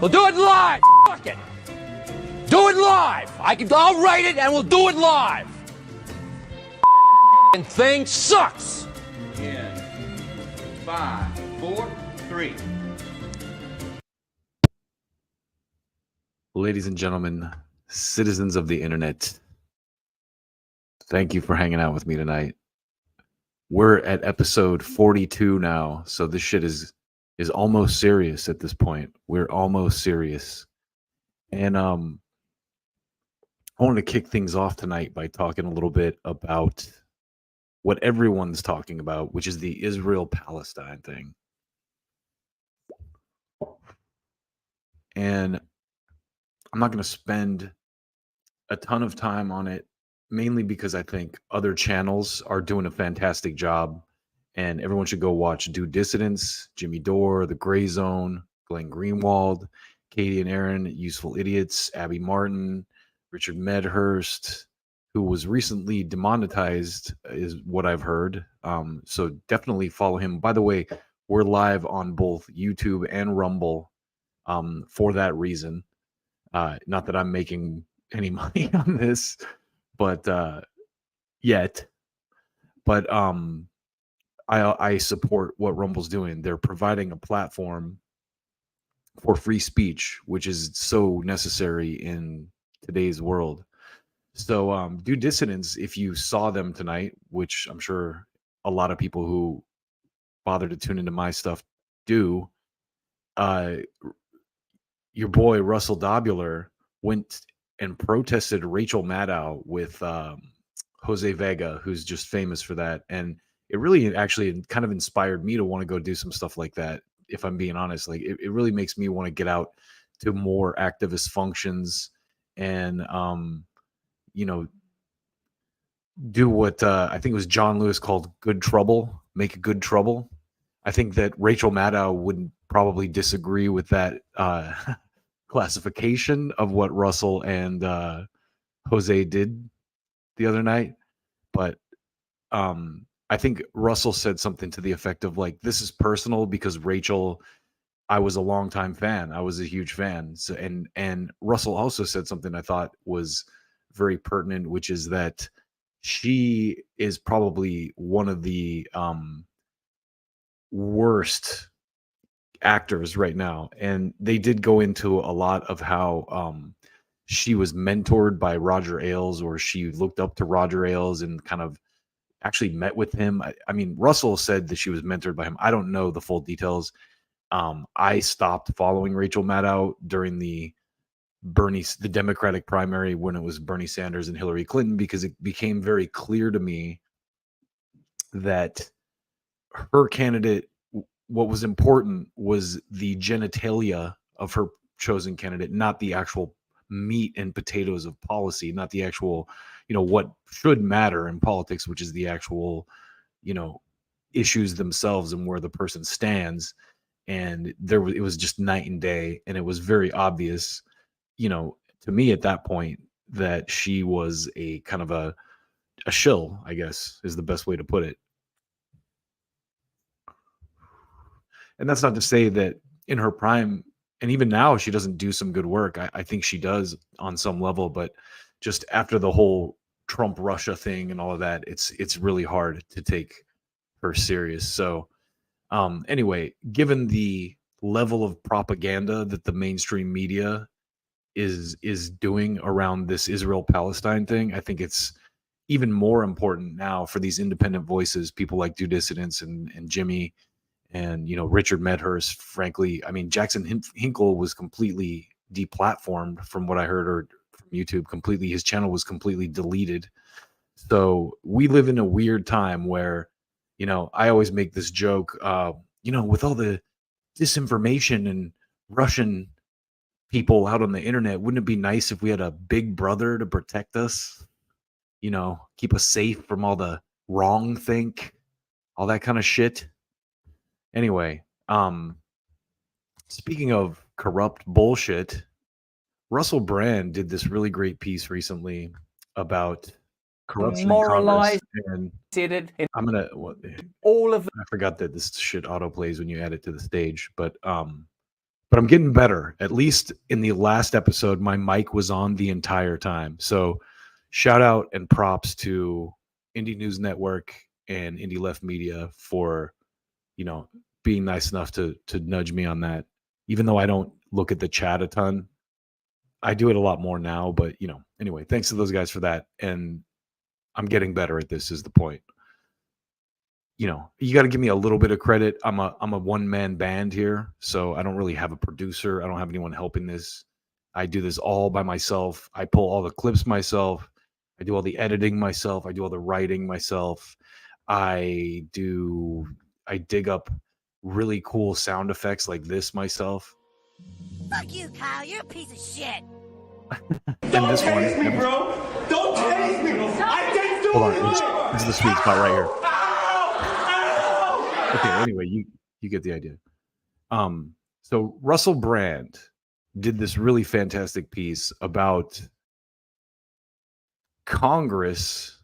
We'll do it live. Fuck it. Do it live. I'll write it and we'll do it live. And thing sucks. In 5, 4, 3. Ladies and gentlemen, citizens of the internet, thank you for hanging out with me tonight. We're at episode 42 now, so this shit is almost serious at this point. We're almost serious. And I wanted to kick things off tonight by talking a little bit about what everyone's talking about, which is the Israel-Palestine thing. And I'm not going to spend a ton of time on it, mainly because I think other channels are doing a fantastic job, and everyone should go watch Due Dissidents, Jimmy Dore, The Gray Zone, Glenn Greenwald, Katie and Aaron, Useful Idiots, Abby Martin, Richard Medhurst, who was recently demonetized, is what I've heard. So definitely follow him. By the way, we're live on both YouTube and Rumble for that reason. Not that I'm making any money on this, but yet. But I support what Rumble's doing. They're providing a platform for free speech, which is so necessary in today's world. So Due Dissidents, if you saw them tonight, which I'm sure a lot of people who bother to tune into my stuff do, your boy Russell Dobular went and protested Rachel Maddow with Jose Vega, who's just famous for that. And it really actually kind of inspired me to want to go do some stuff like that, if I'm being honest. Like it really makes me want to get out to more activist functions and do what I think it was John Lewis called good trouble, make a good trouble. I think that Rachel Maddow wouldn't probably disagree with that classification of what Russell and Jose did the other night. But I think Russell said something to the effect of like, this is personal because Rachel, I was a longtime fan. I was a huge fan. So, and Russell also said something I thought was very pertinent, which is that she is probably one of the worst actors right now. And they did go into a lot of how she was mentored by Roger Ailes, or she looked up to Roger Ailes and kind of actually met with him. I mean, Russell said that she was mentored by him. I don't know the full details. I stopped following Rachel Maddow during the Democratic primary when it was Bernie Sanders and Hillary Clinton, because it became very clear to me that her candidate, what was important was the genitalia of her chosen candidate, not the actual meat and potatoes of policy, not the actual, what should matter in politics, which is the actual, issues themselves and where the person stands. And it was just night and day. And it was very obvious, to me at that point, that she was a kind of a shill, I guess is the best way to put it. And that's not to say that in her prime, and even now, she doesn't do some good work. I think she does on some level, but just after the whole Trump-Russia thing and all of that, it's really hard to take her serious. So anyway, given the level of propaganda that the mainstream media is doing around this Israel-Palestine thing, I think it's even more important now for these independent voices, people like Due Dissidents and Jimmy and Richard Medhurst. Frankly, I mean, Jackson Hinkle was completely deplatformed from what I heard, or from YouTube completely. His channel was completely deleted. So we live in a weird time where, I always make this joke, with all the disinformation and Russian people out on the internet, wouldn't it be nice if we had a big brother to protect us? Keep us safe from all the wrong think, all that kind of shit. Anyway, speaking of corrupt bullshit, Russell Brand did this really great piece recently about corruption in Congress. And I'm gonna all of I forgot that this shit auto plays when you add it to the stage, but but I'm getting better. At least in the last episode, my mic was on the entire time. So shout out and props to Indie News Network and Indie Left Media for, being nice enough to nudge me on that. Even though I don't look at the chat a ton, I do it a lot more now. But anyway, thanks to those guys for that. And I'm getting better at this is the point. You got to give me a little bit of credit. I'm a one-man band here, so I don't really have a producer. I don't have anyone helping this. I do this all by myself. I pull all the clips myself. I do all the editing myself. I do all the writing myself. I dig up really cool sound effects like this myself. Fuck you, Kyle. You're a piece of shit. And this one, Taste me, bro. Don't taste me. I didn't do hold it. on, this is the sweet spot right here. Okay, anyway, you get the idea. So Russell Brand did this really fantastic piece about Congress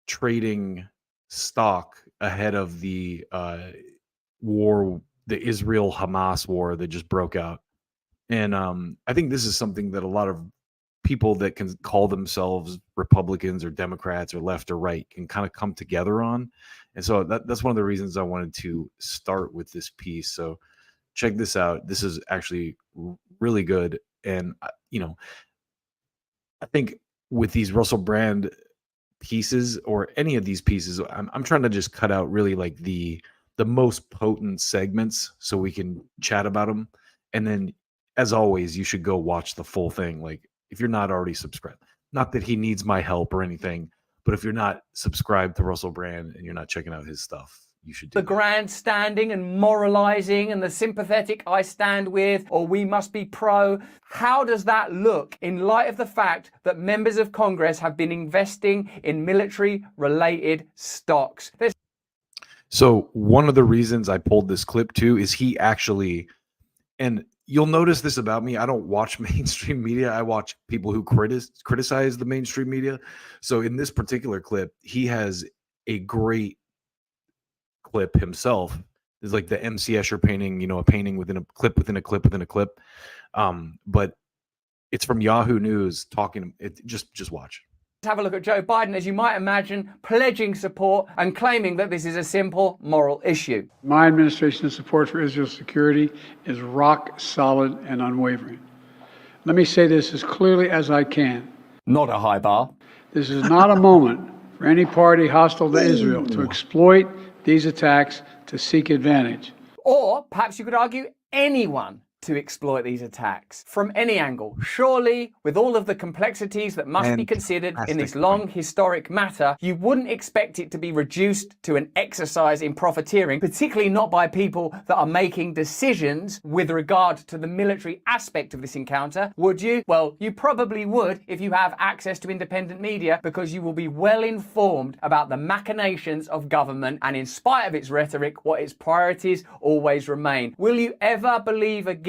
trading stock ahead of the war, the Israel-Hamas war that just broke out. And I think this is something that a lot of people that can call themselves Republicans or Democrats or left or right can kind of come together on. And so that's one of the reasons I wanted to start with this piece. So check this out. This is actually really good. And, I think with these Russell Brand pieces or any of these pieces, I'm trying to just cut out really like the most potent segments so we can chat about them. And then, as always, you should go watch the full thing. Like, if you're not already subscribed, not that he needs my help or anything, but if you're not subscribed to Russell Brand and you're not checking out his stuff, you should do The grandstanding and moralizing and the sympathetic I stand with, or we must be pro. How does that look in light of the fact that members of Congress have been investing in military-related stocks? So one of the reasons I pulled this clip too is he actually, and you'll notice this about me, I don't watch mainstream media. I watch people who criticize the mainstream media. So in this particular clip, he has a great clip himself. It's like the MC Escher painting, a painting within a clip within a clip within a clip. But it's from Yahoo News talking. Just watch. Let's have a look at Joe Biden, as you might imagine, pledging support and claiming that this is a simple moral issue. My administration's support for Israel's security is rock solid and unwavering. Let me say this as clearly as I can. Not a high bar. This is not a moment for any party hostile to Israel to exploit these attacks to seek advantage. Or perhaps you could argue anyone to exploit these attacks from any angle. Surely, with all of the complexities that must be considered in this long historic matter, you wouldn't expect it to be reduced to an exercise in profiteering, particularly not by people that are making decisions with regard to the military aspect of this encounter, would you? Well, you probably would if you have access to independent media, because you will be well informed about the machinations of government, and in spite of its rhetoric, what its priorities always remain. Will you ever believe again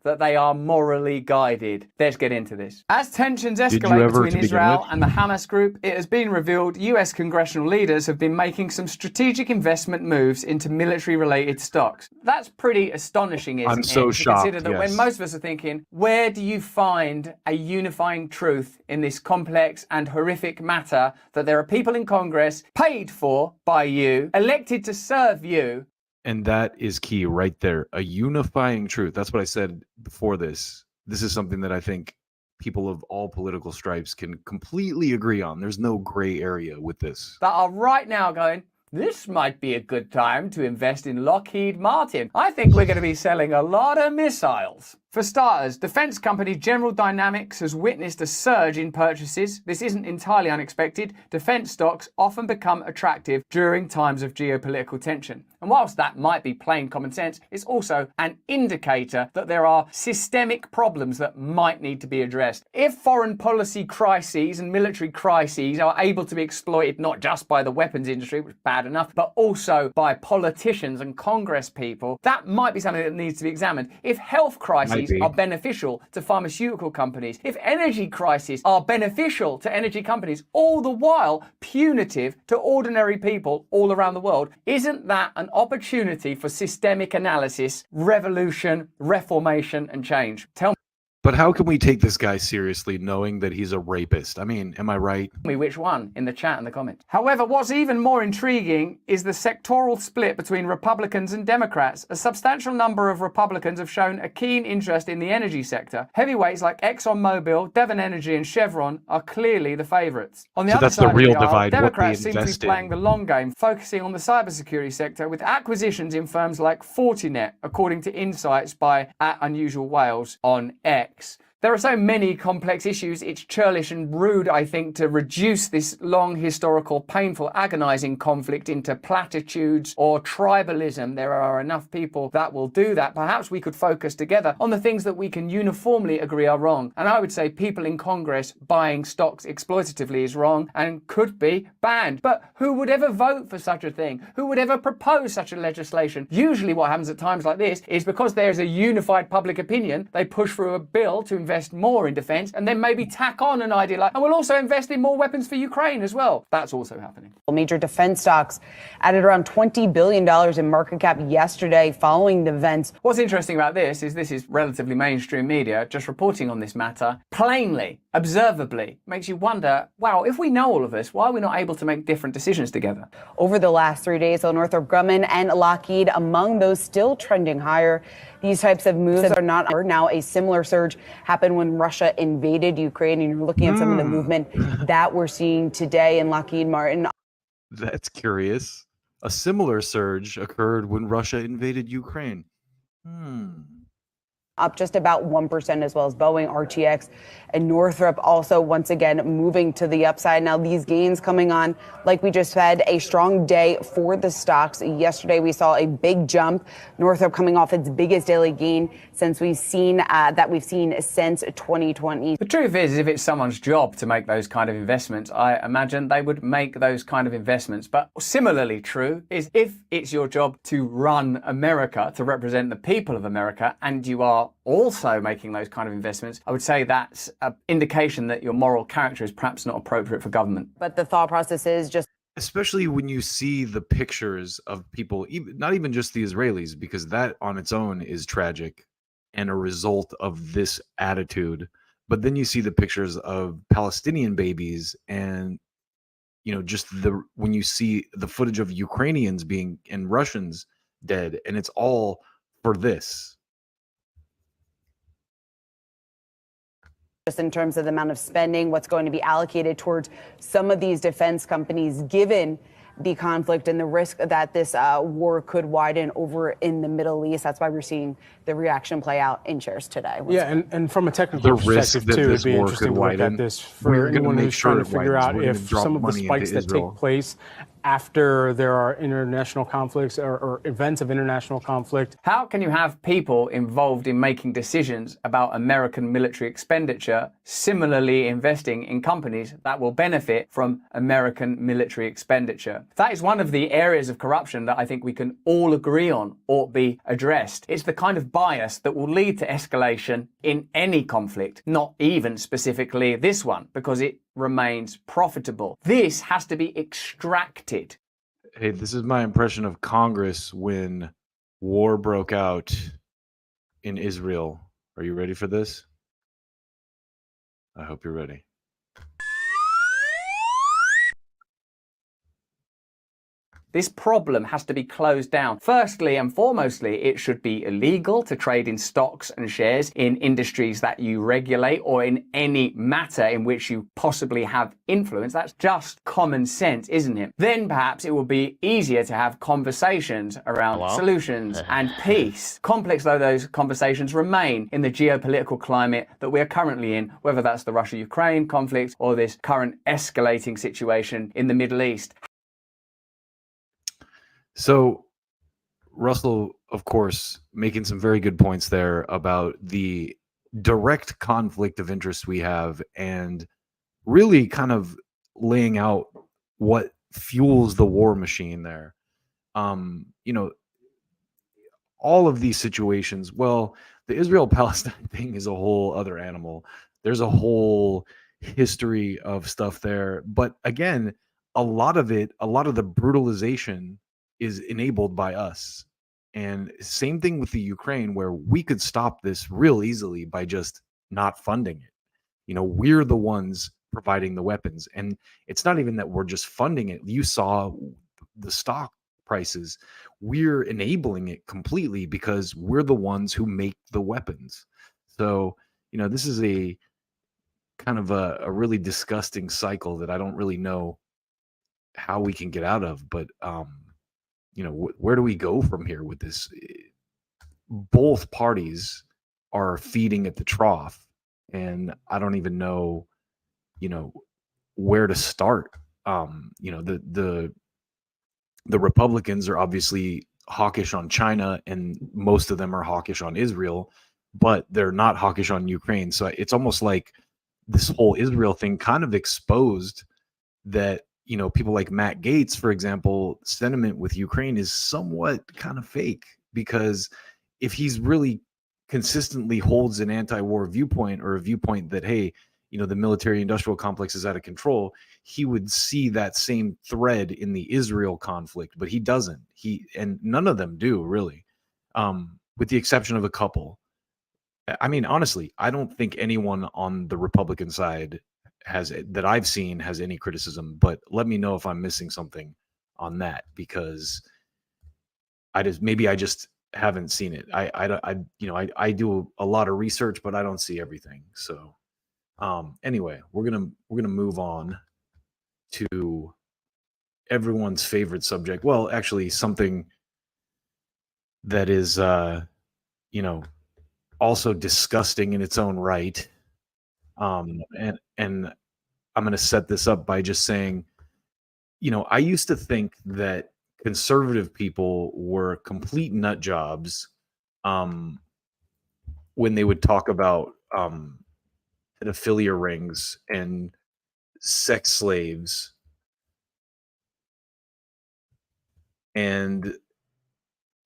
that they are morally guided? Let's get into this. As tensions escalate between Israel and the Hamas group, it has been revealed US congressional leaders have been making some strategic investment moves into military-related stocks. That's pretty astonishing, isn't it? I'm so shocked, to consider that when most of us are thinking, where do you find a unifying truth in this complex and horrific matter, that there are people in Congress paid for by you, elected to serve you. And that is key right there. A unifying truth. That's what I said before this. This is something that I think people of all political stripes can completely agree on. There's no gray area with this. That are right now going, this might be a good time to invest in Lockheed Martin. I think we're going to be selling a lot of missiles. For starters, defense company General Dynamics has witnessed a surge in purchases. This isn't entirely unexpected. Defense stocks often become attractive during times of geopolitical tension. And whilst that might be plain common sense, it's also an indicator that there are systemic problems that might need to be addressed. If foreign policy crises and military crises are able to be exploited not just by the weapons industry, which is bad enough, but also by politicians and Congress people, that might be something that needs to be examined. If health crises crises are beneficial to pharmaceutical companies, if energy crises are beneficial to energy companies, all the while punitive to ordinary people all around the world, isn't that an opportunity for systemic analysis, revolution, reformation, and change? Tell But how can we take this guy seriously knowing that he's a rapist? I mean, am I right? me which one in the chat and the comments. However, what's even more intriguing is the sectoral split between Republicans and Democrats. A substantial number of Republicans have shown a keen interest in the energy sector. Heavyweights like ExxonMobil, Devon Energy, and Chevron are clearly the favorites. On the So other that's the side real of the aisle, divide, what they Democrats seem to be invest in. playing the long game, focusing on the cybersecurity sector with acquisitions in firms like Fortinet, according to insights by @UnusualWales on X. There are so many complex issues, it's churlish and rude, I think, to reduce this long, historical, painful, agonizing conflict into platitudes or tribalism. There are enough people that will do that. Perhaps we could focus together on the things that we can uniformly agree are wrong. And I would say people in Congress buying stocks exploitatively is wrong and could be banned. But who would ever vote for such a thing? Who would ever propose such a legislation? Usually what happens at times like this is because there's a unified public opinion, they push through a bill to invest more in defense and then maybe tack on an idea like, and we'll also invest in more weapons for Ukraine as well. That's also happening. Major defense stocks added around $20 billion in market cap yesterday following the events. What's interesting about this is relatively mainstream media just reporting on this matter plainly, observably. Makes you wonder, wow, if we know all of this, why are we not able to make different decisions together? Over the last 3 days, though, Northrop Grumman and Lockheed among those still trending higher. These types of moves are not now. A similar surge happened when Russia invaded Ukraine, and you're looking at some of the movement that we're seeing today in Lockheed Martin. That's curious. A similar surge occurred when Russia invaded Ukraine. Up just about 1%, as well as Boeing, RTX, and Northrop also once again moving to the upside. Now these gains coming on, like we just said, a strong day for the stocks. Yesterday we saw a big jump. Northrop coming off its biggest daily gain since we've seen since 2020. The truth is, if it's someone's job to make those kind of investments, I imagine they would make those kind of investments. But similarly true is if it's your job to run America, to represent the people of America, and you are also making those kind of investments, I would say that's an indication that your moral character is perhaps not appropriate for government. But the thought process is just, especially when you see the pictures of people, not even just the Israelis, because that on its own is tragic and a result of this attitude. But then you see the pictures of Palestinian babies, and just when you see the footage of Ukrainians being and Russians dead, and it's all for this. just in terms of the amount of spending, what's going to be allocated towards some of these defense companies, given the conflict and the risk that this war could widen over in the Middle East. That's why we're seeing the reaction play out in shares today. Yeah, and from a technical perspective too, it'd be interesting to look at this for anyone who's trying to figure out if some of the spikes that take place after there are international conflicts or events of international conflict. How can you have people involved in making decisions about American military expenditure similarly investing in companies that will benefit from American military expenditure? That is one of the areas of corruption that I think we can all agree on ought be addressed. It's the kind of bias that will lead to escalation in any conflict, not even specifically this one, because it remains profitable. This has to be extracted. Hey, this is my impression of Congress when war broke out in Israel. Are you ready for this? I hope you're ready. This problem has to be closed down. Firstly and foremostly, it should be illegal to trade in stocks and shares in industries that you regulate or in any matter in which you possibly have influence. That's just common sense, isn't it? Then perhaps it will be easier to have conversations around solutions and peace. Complex though those conversations remain in the geopolitical climate that we are currently in, whether that's the Russia-Ukraine conflict or this current escalating situation in the Middle East. So, Russell, of course, making some very good points there about the direct conflict of interest we have and really kind of laying out what fuels the war machine there. All of these situations, well, the Israel-Palestine thing is a whole other animal. There's a whole history of stuff there. But again, a lot of the brutalization is enabled by us. And same thing with the Ukraine, where we could stop this real easily by just not funding it. You know, we're the ones providing the weapons. And it's not even that we're just funding it. You saw the stock prices. We're enabling it completely because we're the ones who make the weapons. So, you know, this is a kind of a really disgusting cycle that I don't really know how we can get out of. But, you know, where do we go from here with this? Both parties are feeding at the trough, and I don't even know, you know, where to start. You know, the Republicans are obviously hawkish on China, and most of them are hawkish on Israel, but they're not hawkish on Ukraine. So it's almost like this whole Israel thing kind of exposed that, you know, people like Matt Gaetz, for example, sentiment with Ukraine is somewhat kind of fake, because if he's really consistently holds an anti-war viewpoint, or a viewpoint that, hey, you know, the military industrial complex is out of control, he would see that same thread in the Israel conflict, but he doesn't. And none of them do, really, with the exception of a couple. I mean, honestly, I don't think anyone on the Republican side that I've seen has any criticism, but let me know if I'm missing something on that, because I just haven't seen it. I do a lot of research, but I don't see everything. So anyway, we're gonna move on to everyone's favorite subject. Well, actually, something that is you know, also disgusting in its own right. And I'm going to set this up by just saying, you know, I used to think that conservative people were complete nut jobs when they would talk about pedophilia rings and sex slaves. And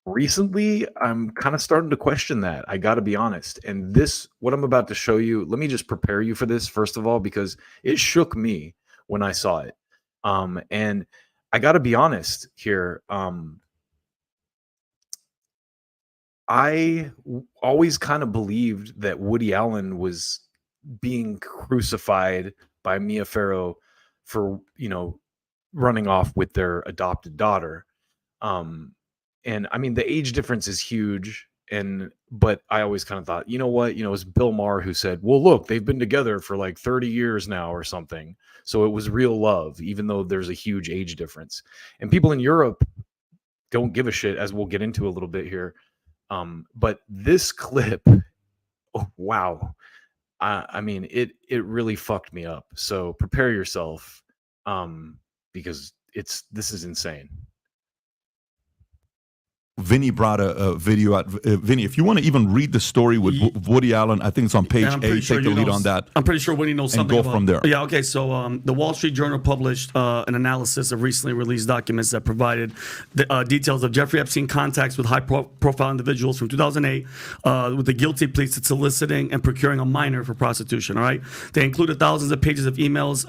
recently, I'm kind of starting to question that. I got to be honest. And what I'm about to show you, let me just prepare you for this, first of all, because it shook me when I saw it. And I got to be honest here. I always kind of believed that Woody Allen was being crucified by Mia Farrow for, you know, running off with their adopted daughter. And I mean, the age difference is huge. But I always kind of thought, you know what, you know, it was Bill Maher who said, well, look, they've been together for like 30 years now or something. So it was real love, even though there's a huge age difference. And people in Europe don't give a shit, as we'll get into a little bit here. But this clip, oh, wow. I mean, it really fucked me up. So prepare yourself, because this is insane. Vinny brought a video out. Vinny, if you want to even read the story with Woody Allen, I think it's on page 8. Take the lead on that. I'm pretty sure Woody knows something and go from there. Yeah, okay. So the Wall Street Journal published an analysis of recently released documents that provided the details of Jeffrey Epstein contacts with high-profile individuals from 2008 with the guilty pleas to soliciting and procuring a minor for prostitution, all right? They included thousands of pages of emails,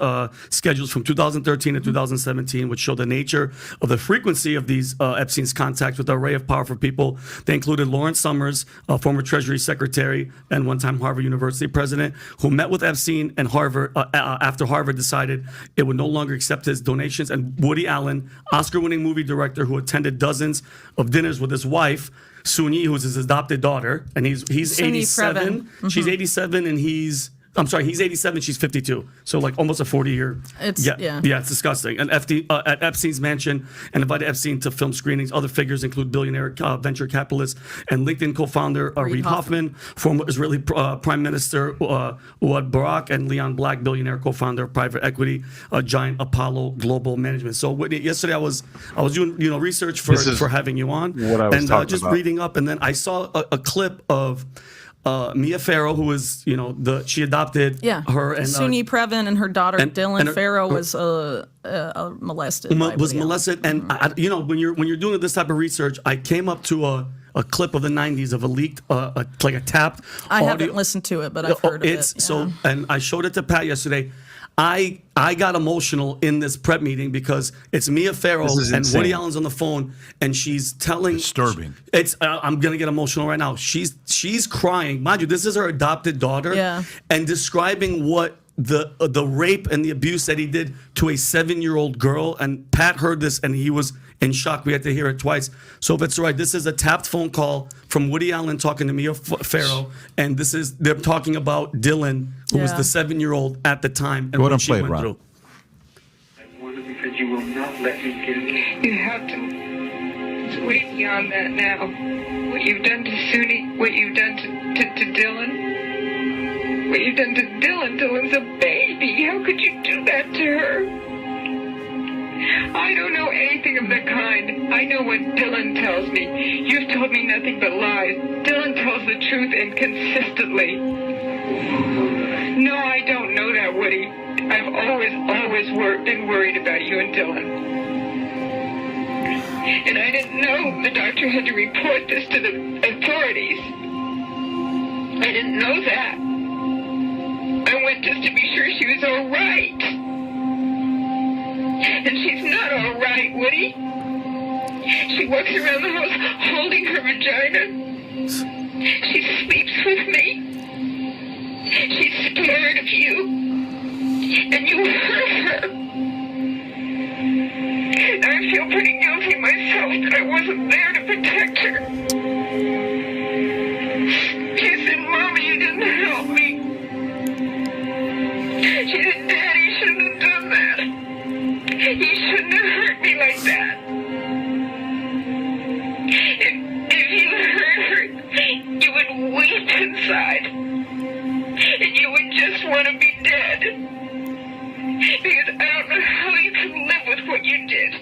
schedules from 2013 to 2017, which show the nature of the frequency of these Epstein's contacts with an array of powerful people. They included Lawrence Summers, a former Treasury Secretary and one-time Harvard University president, who met with Epstein and Harvard after Harvard decided it would no longer accept his donations, and Woody Allen, Oscar-winning movie director who attended dozens of dinners with his wife, Suni, who's his adopted daughter, and he's 87. Mm-hmm. She's 87, and he's 87, she's 52. So like almost a 40-year. Yeah, it's disgusting. And at Epstein's mansion, and invited Epstein to film screenings. Other figures include billionaire venture capitalist and LinkedIn co-founder Reid Hoffman, former Israeli Prime Minister Ehud Barak, and Leon Black, billionaire co-founder of private equity giant Apollo Global Management. So yesterday I was doing research for having you on, what I was and just about. Reading up, and then I saw a clip of Mia Farrow, who was, she adopted her, and Suni Previn and her daughter Dylan Farrow was molested. Molested, and when you're doing this type of research, I came up to clip of the 90s of a leaked, like a tapped I audio. haven't listened to it, but I've heard of it. So, and I showed it to Pat yesterday. I got emotional in this prep meeting because it's Mia Farrow and Woody Allen's on the phone, and she's telling. Disturbing. It's I'm gonna get emotional right now. She's crying, mind you. This is her adopted daughter, and describing what the rape and the abuse that he did to a 7-year-old girl. And Pat heard this and he was in shock. We had to hear it twice. So if it's all right, this is a tapped phone call from Woody Allen talking to Mia Farrow, and they're talking about Dylan, who was the 7-year-old at the time, and what she went through. I wonder because you will not let me get it. You have to. It's way beyond that now. What you've done to Suni, what you've done to Dylan. What you've done to Dylan. Dylan's a baby. How could you do that to her? I don't know anything of the kind. I know what Dylan tells me. You've told me nothing but lies. Dylan tells the truth and consistently. No, I don't know that, Woody. I've always been worried about you and Dylan. And I didn't know the doctor had to report this to the authorities. I didn't know that. I went just to be sure she was all right. And she's not all right, Woody. She walks around the house holding her vagina. She sleeps with me. She's scared of you. And you hurt her. And I feel pretty guilty myself that I wasn't there to protect her. She said, Mommy, you didn't help me. She said, Daddy shouldn't have done that. He shouldn't have hurt me like that. If you hurt her, you would weep inside. And you would just want to be dead. Because I don't know how you can live with what you did.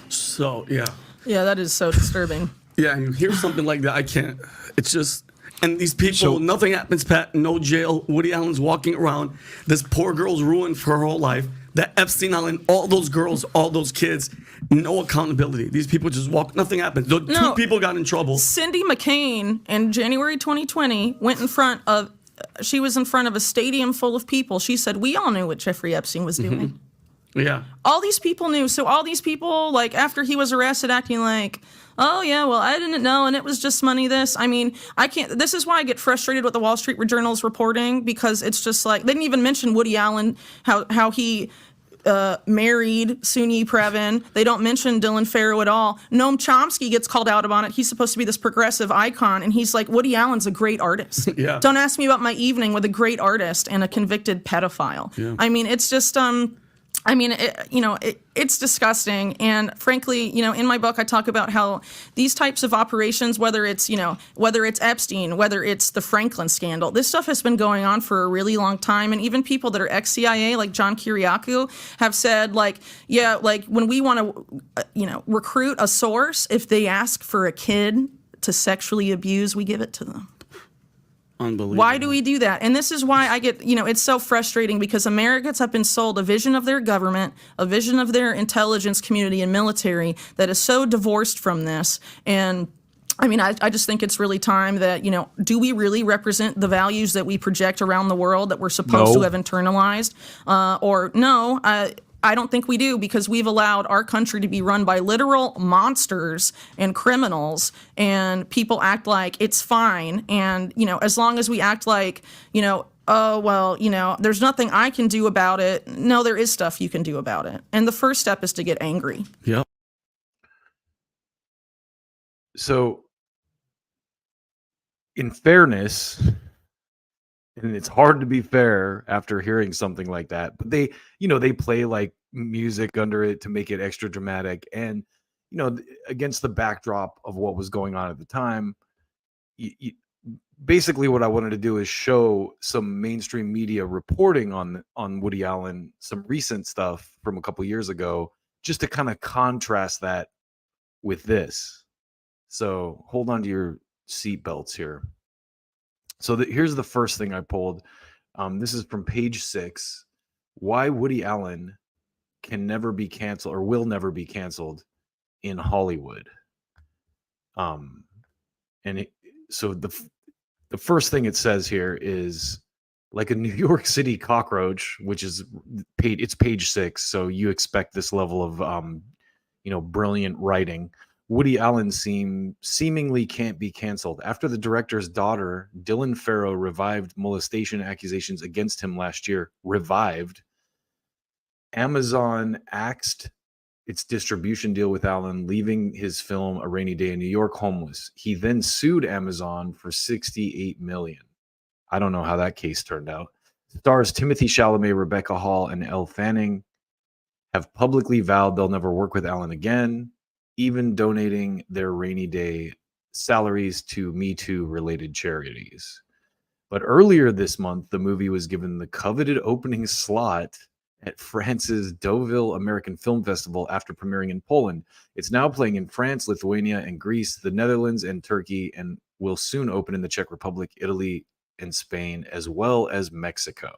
So, yeah. Yeah, that is so disturbing. Yeah, and you hear something like that, I can't. It's just, and these people, nothing happens, Pat, no jail. Woody Allen's walking around. This poor girl's ruined for her whole life. That Epstein Island, all those girls, all those kids, no accountability. These people just walk, nothing happens. Two people got in trouble. Cindy McCain in January 2020 she was in front of a stadium full of people. She said, we all knew what Jeffrey Epstein was doing. Yeah. All these people knew. So all these people, like, after he was arrested, acting like, oh, yeah, well, I didn't know, and it was just money this. I mean, I can't. This is why I get frustrated with the Wall Street Journal's reporting, because it's just like, they didn't even mention Woody Allen, how he married Suni Previn. They don't mention Dylan Farrow at all. Noam Chomsky gets called out on it. He's supposed to be this progressive icon, and he's like, Woody Allen's a great artist. Yeah. Don't ask me about my evening with a great artist and a convicted pedophile. Yeah. I mean, it's just, it's disgusting. And frankly, in my book, I talk about how these types of operations, whether it's Epstein, whether it's the Franklin scandal, this stuff has been going on for a really long time. And even people that are ex-CIA, like John Kiriakou, have said, like, yeah, like when we want to, recruit a source, if they ask for a kid to sexually abuse, we give it to them. Unbelievable. Why do we do that? And this is why I get, it's so frustrating, because Americans have been sold a vision of their government, a vision of their intelligence community and military that is so divorced from this. And I mean, I just think it's really time that, do we really represent the values that we project around the world that we're supposed to have internalized? Or no, I don't think we do, because we've allowed our country to be run by literal monsters and criminals, and people act like it's fine. And, as long as we act like, oh, well, there's nothing I can do about it. No, there is stuff you can do about it. And the first step is to get angry. Yep. So, in fairness, and it's hard to be fair after hearing something like that, but they play like music under it to make it extra dramatic. And, against the backdrop of what was going on at the time, basically what I wanted to do is show some mainstream media reporting on Woody Allen, some recent stuff from a couple years ago, just to kind of contrast that with this. So hold on to your seatbelts here. So here's the first thing I pulled. This is from page 6. Why Woody Allen can never be canceled, or will never be canceled in Hollywood. So the first thing it says here is like a New York City cockroach, which is it's page 6. So you expect this level of, brilliant writing. Woody Allen seemingly can't be canceled. After the director's daughter, Dylan Farrow, revived molestation accusations against him last year, Amazon axed its distribution deal with Allen, leaving his film A Rainy Day in New York homeless. He then sued Amazon for $68 million. I don't know how that case turned out. Stars Timothy Chalamet, Rebecca Hall, and Elle Fanning have publicly vowed they'll never work with Allen again, even donating their rainy day salaries to Me Too related charities. But earlier this month, the movie was given the coveted opening slot at France's Deauville American Film Festival after premiering in Poland. It's now playing in France, Lithuania, and Greece, the Netherlands, and Turkey, and will soon open in the Czech Republic, Italy, and Spain, as well as Mexico.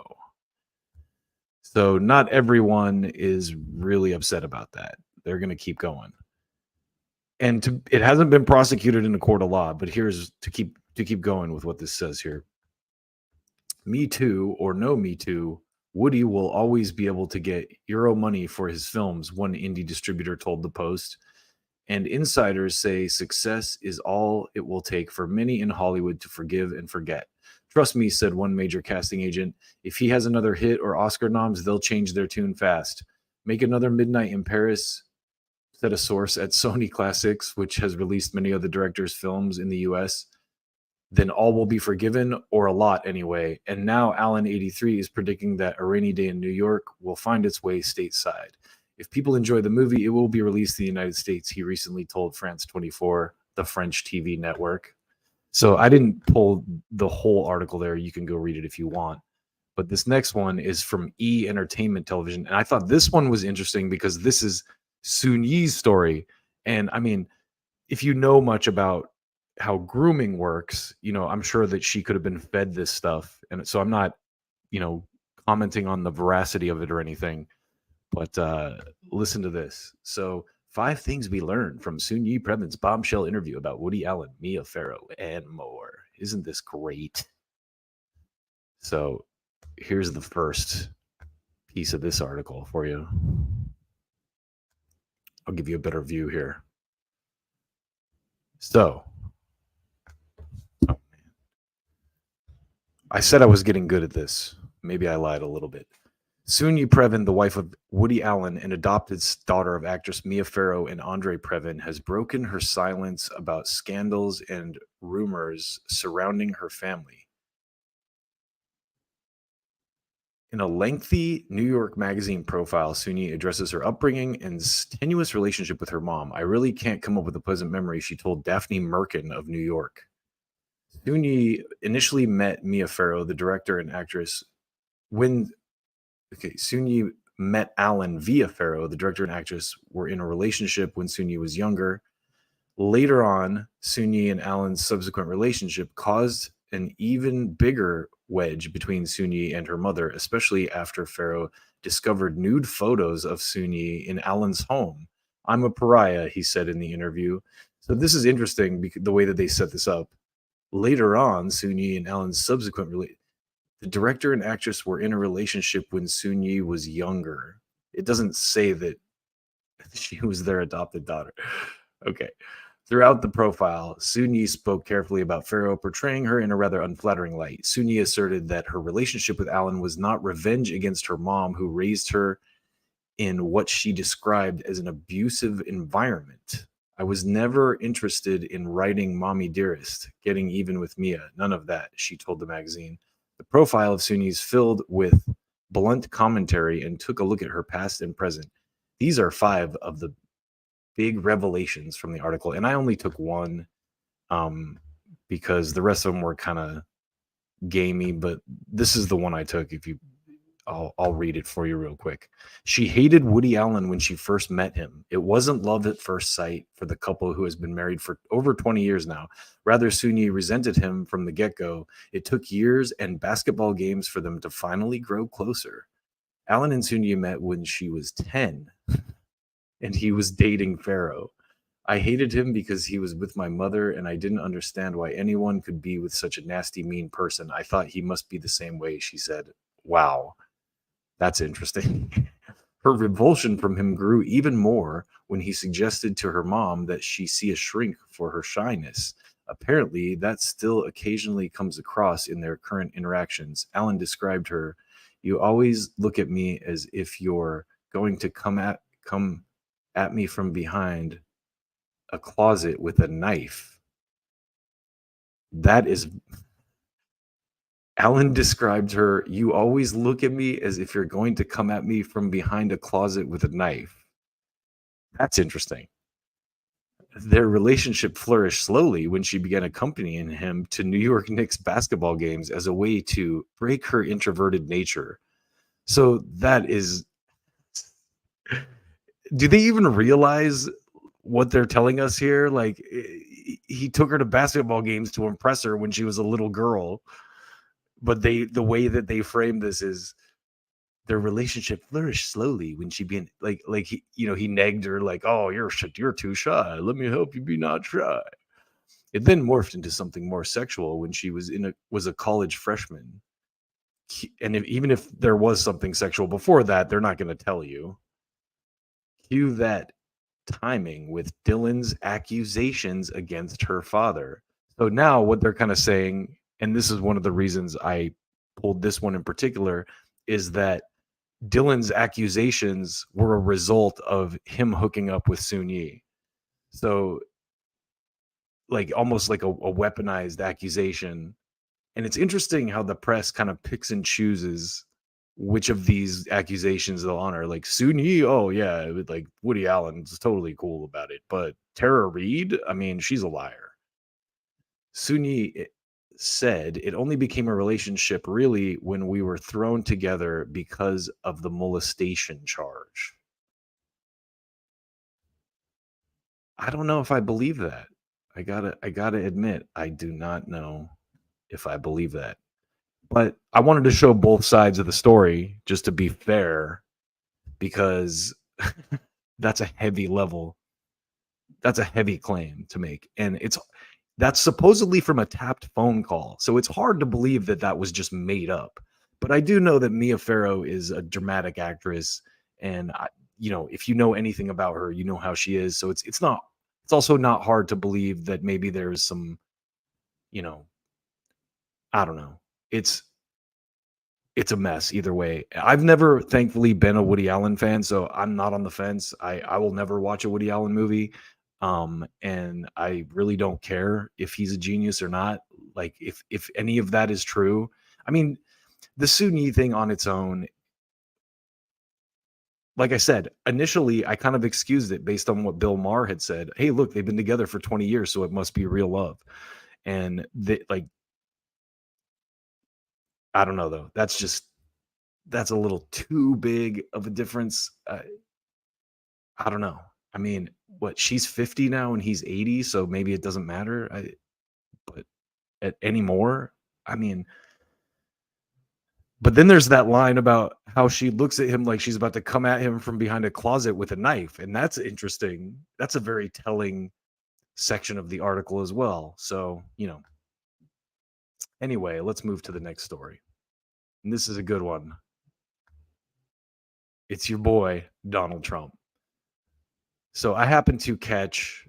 So not everyone is really upset about that. They're going to keep going. And it hasn't been prosecuted in a court of law, but here's to keep going with what this says here. Me Too or no Me Too, Woody will always be able to get Euro money for his films, one indie distributor told the Post. And insiders say success is all it will take for many in Hollywood to forgive and forget. Trust me, said one major casting agent. If he has another hit or Oscar noms, they'll change their tune fast. Make another Midnight in Paris, said a source at Sony Classics, which has released many of the director's films in the US. Then all will be forgiven, or a lot anyway. And now Allen 83 is predicting that A Rainy Day in New York will find its way stateside. If people enjoy the movie, it will be released in the United States, he recently told France 24, the French TV network. So I didn't pull the whole article there. You can go read it if you want. But this next one is from E! Entertainment Television. And I thought this one was interesting because this is Soon Yi's story. And I mean, if you know much about how grooming works, I'm sure that she could have been fed this stuff. And so I'm not, commenting on the veracity of it or anything. But listen to this. So 5 things we learned from Soon Yi Previn's bombshell interview about Woody Allen, Mia Farrow, and more. Isn't this great? So here's the first piece of this article for you. I'll give you a better view here. So, I said I was getting good at this. Maybe I lied a little bit. Soon Yi Previn, the wife of Woody Allen and adopted daughter of actress Mia Farrow and Andre Previn, has broken her silence about scandals and rumors surrounding her family. In a lengthy New York Magazine profile, Soon Yi addresses her upbringing and tenuous relationship with her mom. I really can't come up with a pleasant memory, she told Daphne Merkin of New York. Soon Yi initially met Mia Farrow, the director and actress, Soon Yi met Allen via Farrow. The director and actress were in a relationship when Soon Yi was younger. Later on, Soon Yi and Allen's subsequent relationship caused an even bigger wedge between Soon Yi and her mother, especially after Farrow discovered nude photos of Soon Yi in Allen's home. I'm a pariah, he said in the interview. So this is interesting, because the way that they set this up. Later on, Soon Yi and Allen's subsequent relationship, the director and actress were in a relationship when Soon Yi was younger. It doesn't say that she was their adopted daughter. Okay. Throughout the profile, Soon Yi spoke carefully about Farrow, portraying her in a rather unflattering light. Soon Yi asserted that her relationship with Allen was not revenge against her mom, who raised her in what she described as an abusive environment. I was never interested in writing Mommy Dearest, getting even with Mia. None of that, she told the magazine. The profile of Soon Yi is filled with blunt commentary and took a look at her past and present. These are 5 of the big revelations from the article, and I only took one because the rest of them were kind of gamey, but this is the one I took. I'll read it for you real quick. She hated Woody Allen when she first met him. It wasn't love at first sight for the couple who has been married for over 20 years now. Rather, Soon Yi resented him from the get-go. It took years and basketball games for them to finally grow closer. Allen and Soon Yi met when she was 10, and he was dating Farrow. I hated him because he was with my mother, and I didn't understand why anyone could be with such a nasty, mean person. I thought he must be the same way, she said. Wow, that's interesting. Her revulsion from him grew even more when he suggested to her mom that she see a shrink for her shyness. Apparently, that still occasionally comes across in their current interactions. Alan described her, "You always look at me as if you're going to come at me from behind a closet with a knife." That is Alan described her, "You always look at me as if you're going to come at me from behind a closet with a knife." That's interesting. Their relationship flourished slowly when she began accompanying him to New York Knicks basketball games as a way to break her introverted nature. So that is, do they even realize what they're telling us here? Like, he took her to basketball games to impress her when she was a little girl. But the way that they frame this is their relationship flourished slowly when she began like he, he negged her like, "Oh, you're too shy. Let me help you be not shy." It then morphed into something more sexual when she was a college freshman. And even if there was something sexual before that, they're not going to tell you. Cue that timing with Dylan's accusations against her father. So now what they're kind of saying, and this is one of the reasons I pulled this one in particular, is that Dylan's accusations were a result of him hooking up with Soon Yi. So, like, almost like a weaponized accusation. And it's interesting how the press kind of picks and chooses which of these accusations they'll honor. Like Soon Yi, oh yeah, like Woody Allen's totally cool about it. But Tara Reid, I mean, she's a liar. Soon Yi said it only became a relationship really when we were thrown together because of the molestation charge. I don't know if I believe that. I gotta admit, I do not know if I believe that. But I wanted to show both sides of the story just to be fair, because that's a heavy level. That's a heavy claim to make. And that's supposedly from a tapped phone call. So it's hard to believe that that was just made up. But I do know that Mia Farrow is a dramatic actress. And, if you know anything about her, you know how she is. So it's also not hard to believe that maybe there's some, I don't know. It's a mess either way. I've never, thankfully, been a Woody Allen fan, so I'm not on the fence. I will never watch a Woody Allen movie. And I really don't care if he's a genius or not. Like, if any of that is true. I mean, the Soon Yi thing on its own, like I said, initially I kind of excused it based on what Bill Maher had said. Hey, look, they've been together for 20 years, so it must be real love. And I don't know though. That's a little too big of a difference. I don't know. I mean, what, she's 50 now and he's 80, so maybe it doesn't matter. But anymore, I mean, but then there's that line about how she looks at him like she's about to come at him from behind a closet with a knife, and that's interesting. That's a very telling section of the article as well. So, anyway, let's move to the next story. And this is a good one. It's your boy, Donald Trump. So I happened to catch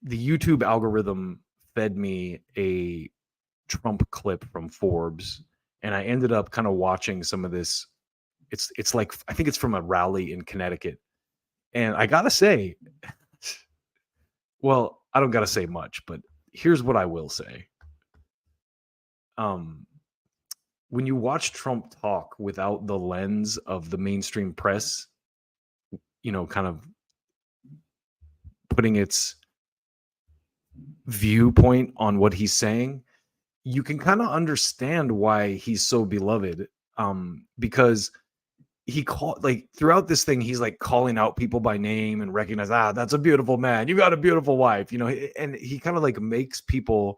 the YouTube algorithm fed me a Trump clip from Forbes, and I ended up kind of watching some of this. It's like, I think it's from a rally in Connecticut. And I gotta say, well, I don't gotta say much, but here's what I will say. When you watch Trump talk without the lens of the mainstream press, kind of putting its viewpoint on what he's saying, you can kind of understand why he's so beloved. Because throughout this thing, he's like calling out people by name and recognize, that's a beautiful man. You got a beautiful wife, and he kind of like makes people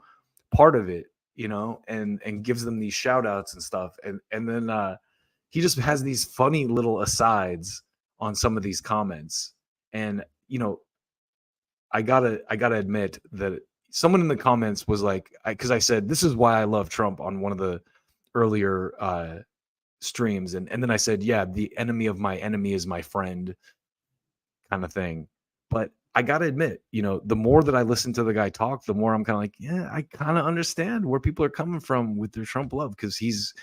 part of it, and gives them these shout outs and stuff. And then he just has these funny little asides on some of these comments. And, you know, I gotta admit that someone in the comments was like, because I said, this is why I love Trump on one of the earlier streams. And then I said, yeah, the enemy of my enemy is my friend kind of thing. But I got to admit, you know, the more that I listen to the guy talk, the more I'm kind of like, yeah, I kind of understand where people are coming from with their Trump love, because he's,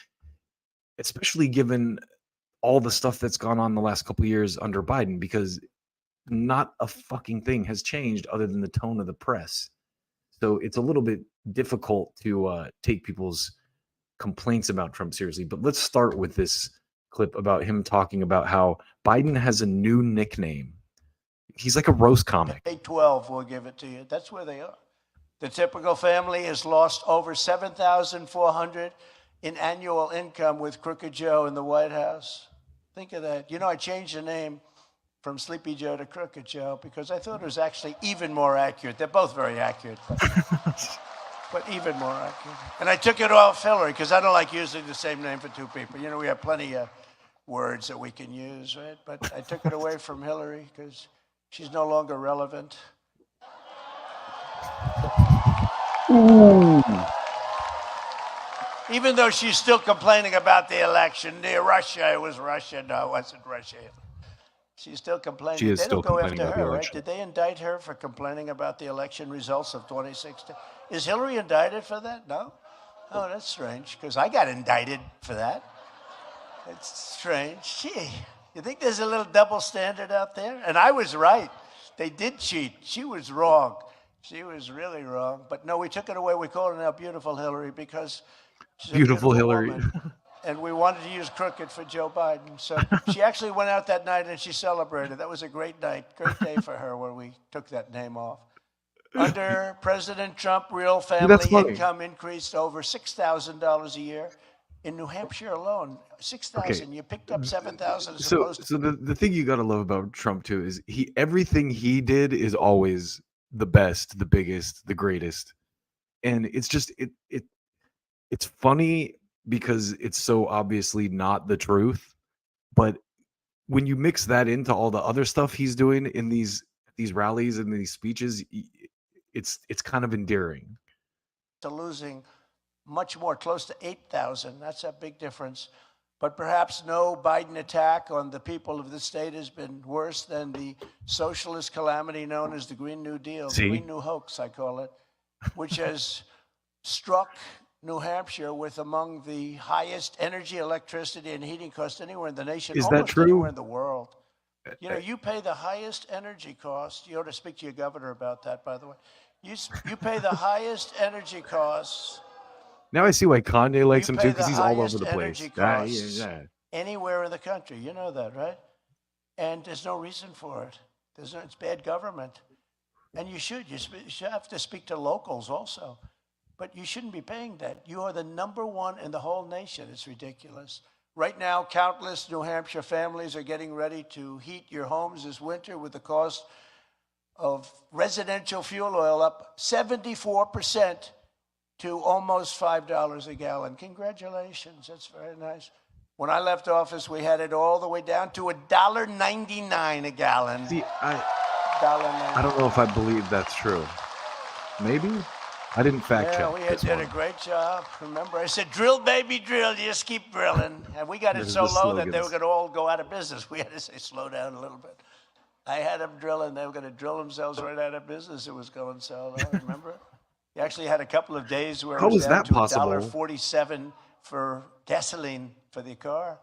especially given all the stuff that's gone on the last couple of years under Biden, because not a fucking thing has changed other than the tone of the press. So it's a little bit difficult to take people's complaints about Trump seriously. But let's start with this clip about him talking about how Biden has a new nickname. He's like a roast comic. 812 will give it to you. That's where they are. The typical family has lost over $7,400 in annual income with Crooked Joe in the White House. Think of that. You know, I changed the name from Sleepy Joe to Crooked Joe because I thought it was actually even more accurate. They're both very accurate, but even more accurate. And I took it off Hillary because I don't like using the same name for two people. You know, we have plenty of words that we can use, right? But I took it away from Hillary because she's no longer relevant. Ooh. Even though she's still complaining about the election, Russia, it was Russia. No, it wasn't Russia. She's still complaining. She is they still don't go complaining after about the her, right? election. Did they indict her for complaining about the election results of 2016? Is Hillary indicted for that? No? Oh, that's strange, because I got indicted for that. It's strange. Gee, you think there's a little double standard out there? And I was right. They did cheat. She was wrong. She was really wrong. But no, we took it away. We called her now Beautiful Hillary because she's Beautiful a beautiful Hillary. woman. And we wanted to use Crooked for Joe Biden. So she actually went out that night and she celebrated. That was a great night, great day for her where we took that name off. Under President Trump, real family income increased over $6,000 a year. In New Hampshire alone, 6,000. Okay. You picked up 7,000. So the thing you gotta love about Trump too is everything he did is always the best, the biggest, the greatest, and it's just it's funny because it's so obviously not the truth. But when you mix that into all the other stuff he's doing in these rallies and these speeches, it's kind of endearing. To losing much more, close to 8,000. That's a big difference. But perhaps no Biden attack on the people of the state has been worse than the socialist calamity known as the Green New Deal, the Green New Hoax, I call it, which has struck New Hampshire with among the highest energy, electricity, and heating costs anywhere in the nation. Is almost that true? Anywhere in the world. You know, you pay the highest energy cost. You ought to speak to your governor about that, by the way. You pay the highest energy costs. Now I see why Kanye likes him too, because he's all over the place. Anywhere in the country, you know that, right? And there's no reason for it. It's bad government, and you should have to speak to locals also, but you shouldn't be paying that. You are the number one in the whole nation. It's ridiculous. Right now, countless New Hampshire families are getting ready to heat your homes this winter with the cost of residential fuel oil up 74%. To almost $5 a gallon. Congratulations, that's very nice. When I left office, we had it all the way down to $1.99 a gallon. See, I don't know if I believe that's true. Maybe? I didn't fact check. Yeah, we did a great job. Remember, I said, drill, baby, drill. Just keep drilling. And we got it so low that they were going to all go out of business. We had to say, slow down a little bit. I had them drilling. They were going to drill themselves right out of business. It was going so low, remember? You actually had a couple of days where it was down to $1.47 for gasoline for the car,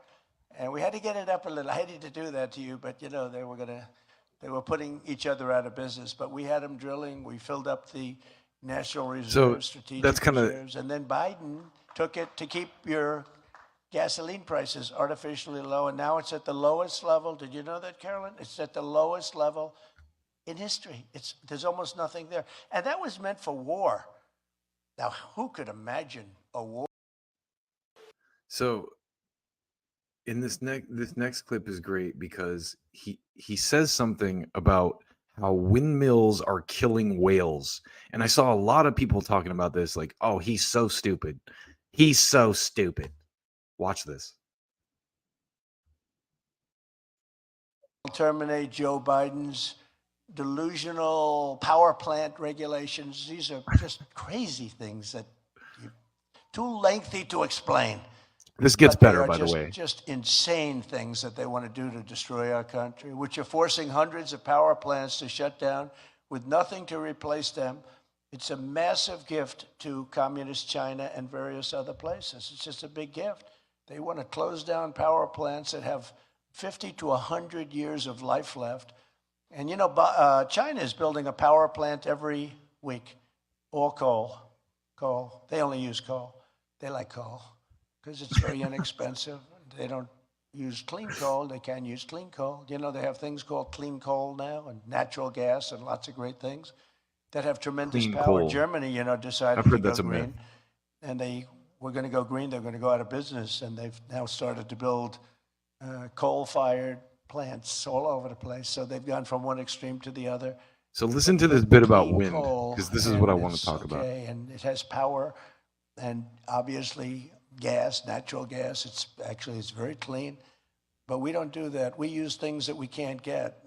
and we had to get it up a little. I hated to do that to you, but you know they were putting each other out of business. But we had them drilling. We filled up the National Reserve, strategic reserves, and then Biden took it to keep your gasoline prices artificially low, and now it's at the lowest level. Did you know that, Carolyn? It's at the lowest level in history. There's almost nothing there. And that was meant for war. Now, who could imagine a war? So in this next clip is great because he says something about how windmills are killing whales. And I saw a lot of people talking about this like, oh, he's so stupid. He's so stupid. Watch this. terminate Joe Biden's delusional power plant regulations. These are just crazy things that too lengthy to explain. This gets better, by the way. Just insane things that they want to do to destroy our country, which are forcing hundreds of power plants to shut down with nothing to replace them. It's a massive gift to communist China and various other places. It's just a big gift. They want to close down power plants that have 50 to 100 years of life left. And, you know, China is building a power plant every week, all coal. They only use coal. They like coal because it's very inexpensive. They don't use clean coal. They can use clean coal. You know, they have things called clean coal now and natural gas and lots of great things that have tremendous Clean power. coal. Germany, you know, decided to go green. And they were going to go green. They're going to go out of business. And they've now started to build coal-fired plants all over the place. So they've gone from one extreme to the other. So listen to this bit about wind, because this is what I want to talk about. And it has power and obviously gas, natural gas. It's very clean, but we don't do that. We use things that we can't get.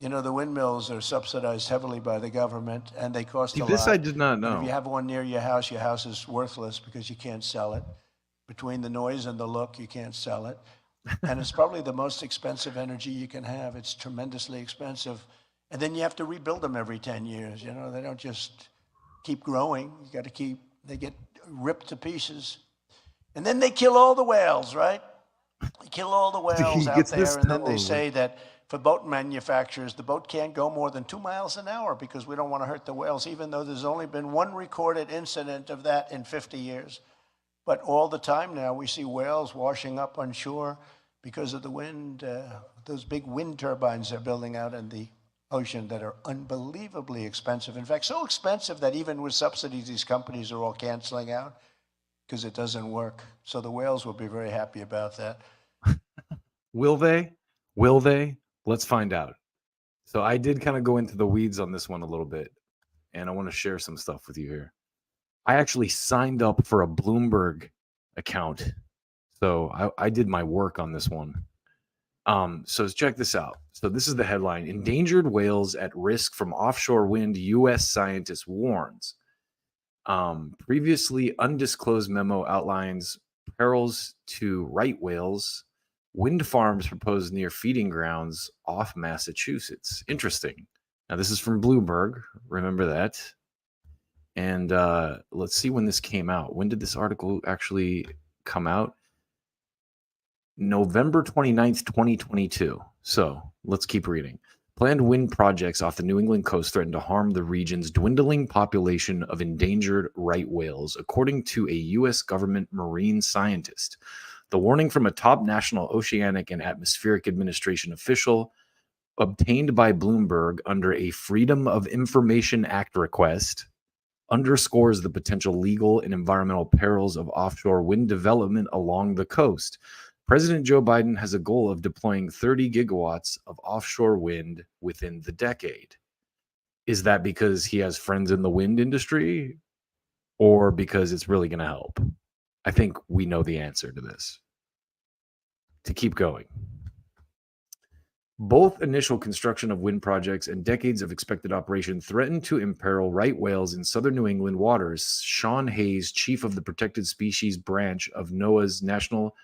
You know, the windmills are subsidized heavily by the government, and they cost a lot. This I did not know. If you have one near your house is worthless because you can't sell it. Between the noise and the look, you can't sell it. And it's probably the most expensive energy you can have. It's tremendously expensive. And then you have to rebuild them every 10 years. You know, they don't just keep growing. You got to they get ripped to pieces. And then they kill all the whales, right? They kill all the whales out there. And then they say that for boat manufacturers, the boat can't go more than 2 miles an hour because we don't want to hurt the whales, even though there's only been one recorded incident of that in 50 years. But all the time now, we see whales washing up on shore because of the wind, those big wind turbines they're building out in the ocean that are unbelievably expensive. In fact, so expensive that even with subsidies, these companies are all canceling out because it doesn't work. So the whales will be very happy about that. Will they? Will they? Let's find out. So I did kind of go into the weeds on this one a little bit, and I want to share some stuff with you here. I actually signed up for a Bloomberg account. So I did my work on this one. So check this out. So this is the headline: Endangered whales at risk from offshore wind, U.S. scientist warns. Previously undisclosed memo outlines perils to right whales. Wind farms proposed near feeding grounds off Massachusetts. Interesting. Now this is from Bloomberg. Remember that. And let's see when this came out. When did this article actually come out? November 29th, 2022. So let's keep reading. Planned wind projects off the New England coast threaten to harm the region's dwindling population of endangered right whales, according to a U.S. government marine scientist. The warning from a top national oceanic and atmospheric administration official obtained by Bloomberg under a Freedom of Information Act request underscores the potential legal and environmental perils of offshore wind development along the coast. President Joe Biden has a goal of deploying 30 gigawatts of offshore wind within the decade. Is that because he has friends in the wind industry, or because it's really going to help? I think we know the answer to this. To keep going. Both initial construction of wind projects and decades of expected operation threaten to imperil right whales in southern New England waters, Sean Hayes, chief of the Protected Species Branch of NOAA's National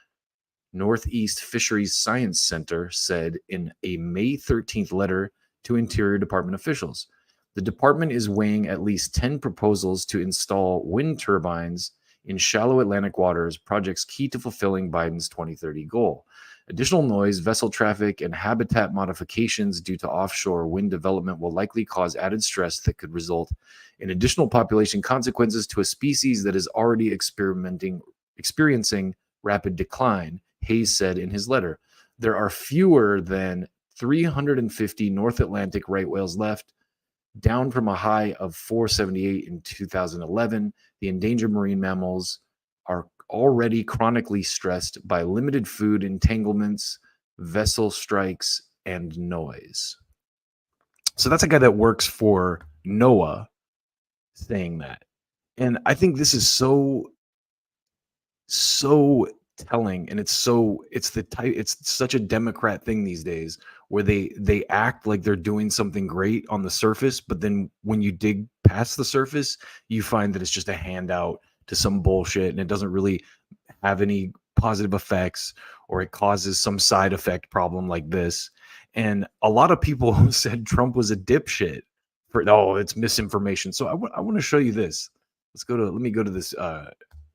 Northeast Fisheries Science Center, said in a May 13th letter to Interior Department officials. The department is weighing at least 10 proposals to install wind turbines in shallow Atlantic waters, projects key to fulfilling Biden's 2030 goal. Additional noise, vessel traffic, and habitat modifications due to offshore wind development will likely cause added stress that could result in additional population consequences to a species that is already experiencing rapid decline, Hayes said in his letter. There are fewer than 350 North Atlantic right whales left, down from a high of 478 in 2011. The endangered marine mammals are already chronically stressed by limited food entanglements, vessel strikes, and noise. So that's a guy that works for NOAA saying that. And I think this is so telling, and it's such a Democrat thing these days, where they act like they're doing something great on the surface, but then when you dig past the surface, you find that it's just a handout to some bullshit, and it doesn't really have any positive effects, or it causes some side effect problem like this. And a lot of people said Trump was a dipshit for, it's misinformation. So I want to show you this. Let me go to this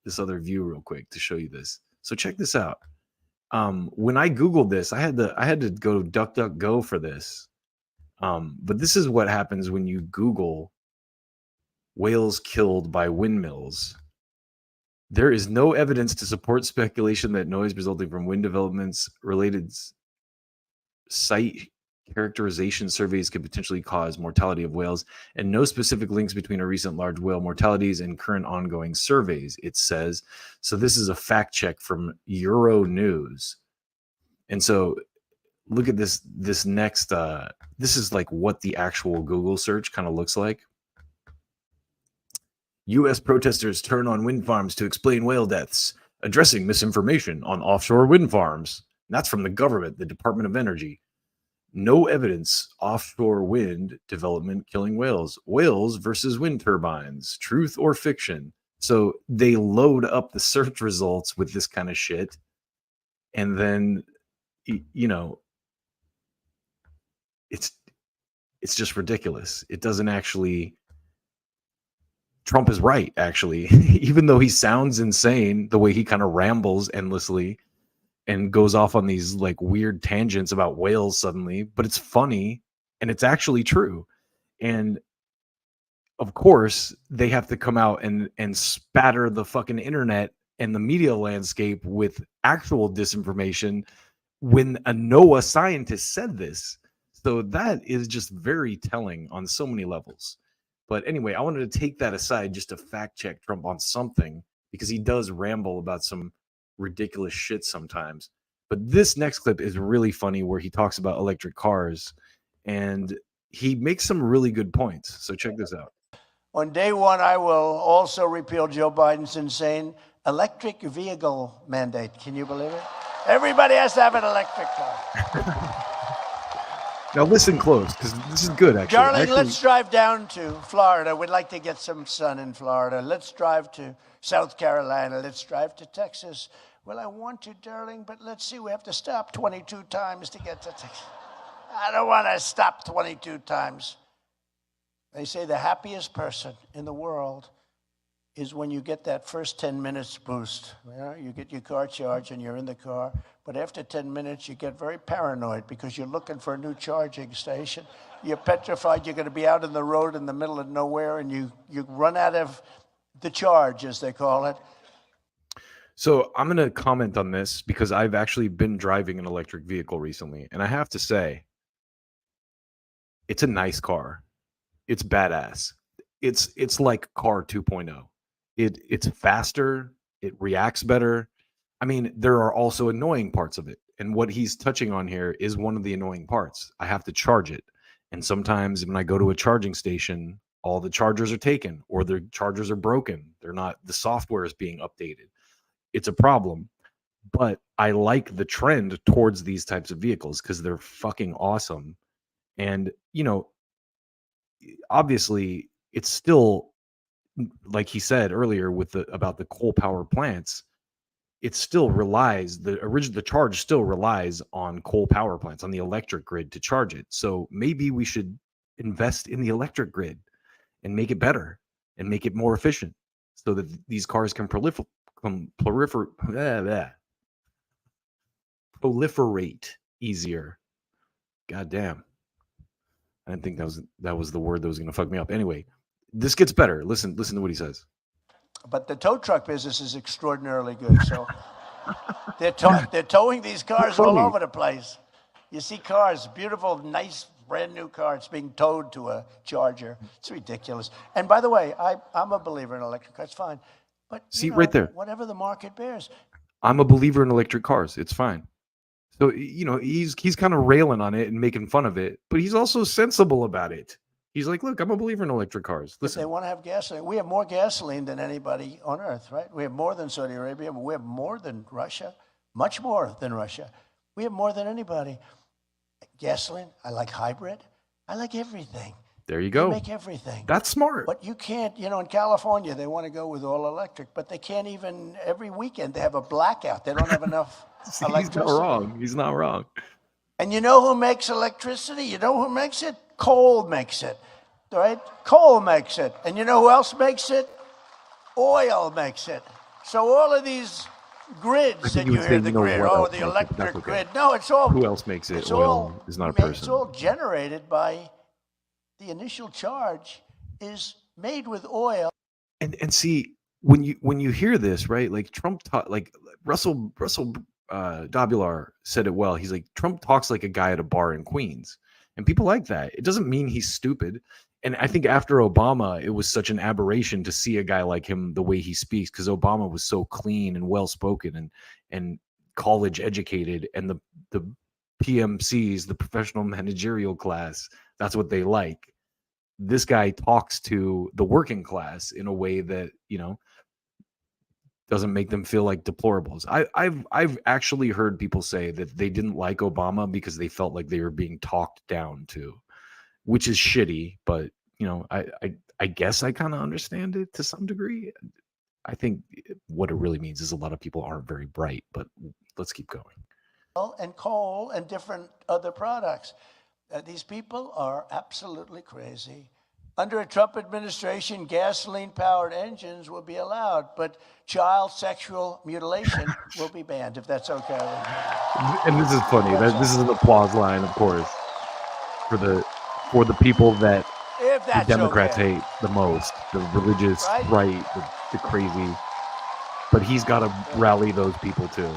this other view real quick to show you this. So check this out. When I Googled this, I had to go DuckDuckGo for this. But this is what happens when you Google whales killed by windmills. There is no evidence to support speculation that noise resulting from wind developments related site characterization surveys could potentially cause mortality of whales, and no specific links between a recent large whale mortalities and current ongoing surveys, it says. So this is a fact check from Euronews. And so look at this next, this is like what the actual Google search kind of looks like. U.S. protesters turn on wind farms to explain whale deaths, addressing misinformation on offshore wind farms. And that's from the government, the Department of Energy. No evidence, offshore wind development killing whales. Whales versus wind turbines, truth or fiction. So they load up the search results with this kind of shit. And then, you know, it's just ridiculous. It doesn't actually... Trump is right, actually, even though he sounds insane the way he kind of rambles endlessly and goes off on these like weird tangents about whales suddenly, but it's funny and it's actually true. And of course, they have to come out and spatter the fucking internet and the media landscape with actual disinformation when a NOAA scientist said this. So that is just very telling on so many levels. But anyway, I wanted to take that aside just to fact check Trump on something, because he does ramble about some ridiculous shit sometimes. But this next clip is really funny, where he talks about electric cars and he makes some really good points. So check this out. On day one, I will also repeal Joe Biden's insane electric vehicle mandate. Can you believe it? Everybody has to have an electric car. Now listen close, because this is good, actually. Darling, let's drive down to Florida. We'd like to get some sun in Florida. Let's drive to South Carolina. Let's drive to Texas. Well, I want to, darling, but let's see. We have to stop 22 times to get to Texas. I don't want to stop 22 times. They say the happiest person in the world is when you get that first 10 minutes boost. You know, you get your car charged and you're in the car, but after 10 minutes, you get very paranoid because you're looking for a new charging station. You're petrified you're going to be out in the road in the middle of nowhere, and you run out of the charge, as they call it. So I'm going to comment on this because I've actually been driving an electric vehicle recently, and I have to say, it's a nice car. It's badass. It's like car 2.0. It's faster. It reacts better. I mean, there are also annoying parts of it. And what he's touching on here is one of the annoying parts. I have to charge it. And sometimes when I go to a charging station, all the chargers are taken or the chargers are broken. They're not, the software is being updated. It's a problem. But I like the trend towards these types of vehicles because they're fucking awesome. And, you know, obviously it's still, like he said earlier about the coal power plants, it still relies, the charge still relies on coal power plants, on the electric grid to charge it. So maybe we should invest in the electric grid and make it better and make it more efficient so that these cars can proliferate easier. God damn. I didn't think that was the word that was going to fuck me up. Anyway, this gets better. Listen to what he says. But the tow truck business is extraordinarily good. So they're towing these cars all over the place. You see cars, beautiful, nice, brand new cars being towed to a charger. It's ridiculous. And by the way, I'm a believer in electric cars. Fine. But see, right there, whatever the market bears. I'm a believer in electric cars. It's fine. So, you know, he's kind of railing on it and making fun of it, but he's also sensible about it. He's like, look, I'm a believer in electric cars. If Listen, they want to have gasoline, we have more gasoline than anybody on earth, right? We have more than Saudi Arabia. We have more than Russia, much more than Russia. We have more than anybody. Gasoline, I like hybrid. I like everything. there you go. They make everything. That's smart. But you can't, you know, in California, they want to go with all electric, but they can't even, every weekend, they have a blackout. They don't have enough electricity. He's not wrong. He's not wrong. And you know who makes electricity? You know who makes it? Coal makes it, right? Coal makes it. And you know who else makes it? Oil makes it. So all of these grids that you hear, the grid, oh, the electric grid. No, it's all. Who else makes it? Oil is not a person. It's all generated by the initial charge is made with oil. And see, when you hear this, right? Like Trump taught, like Russell Dobular said it well. He's like, Trump talks like a guy at a bar in Queens, and people like that. It doesn't mean he's stupid. And I think after Obama, it was such an aberration to see a guy like him the way he speaks, because Obama was so clean and well spoken and college educated, and the PMCs, the professional managerial class, that's what they like. This guy talks to the working class in a way that, you know, doesn't make them feel like deplorables. I've actually heard people say that they didn't like Obama because they felt like they were being talked down to, which is shitty. But you know, I guess I kind of understand it to some degree. I think what it really means is a lot of people aren't very bright. But let's keep going. And coal and different other products. These people are absolutely crazy. Under a Trump administration, gasoline-powered engines will be allowed, but child sexual mutilation will be banned, if that's okay. And this is funny. This is an applause line, of course, for the people that the Democrats hate the most, the religious right, the crazy. But he's got to rally those people too.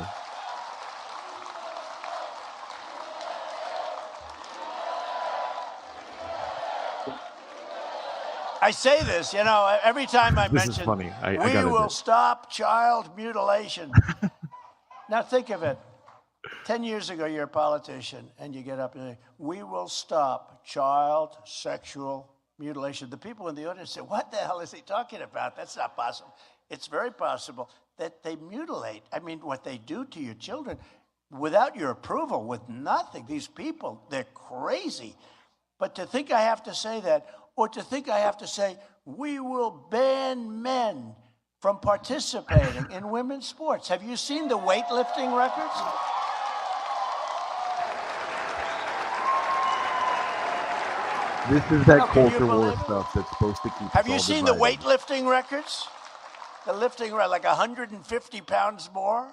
I say this, you know, every time I mention, this is funny. We will stop child mutilation. Now think of it. 10 years ago, you're a politician, and you get up and say, we will stop child sexual mutilation. The people in the audience say, what the hell is he talking about? That's not possible. It's very possible that they mutilate. I mean, what they do to your children without your approval, with nothing. These people, they're crazy. But to think I have to say that, or to think I have to say, we will ban men from participating in women's sports. Have you seen the weightlifting records? This is that culture war stuff that's supposed to keep. Have you seen the weightlifting records? The lifting, like 150 pounds more.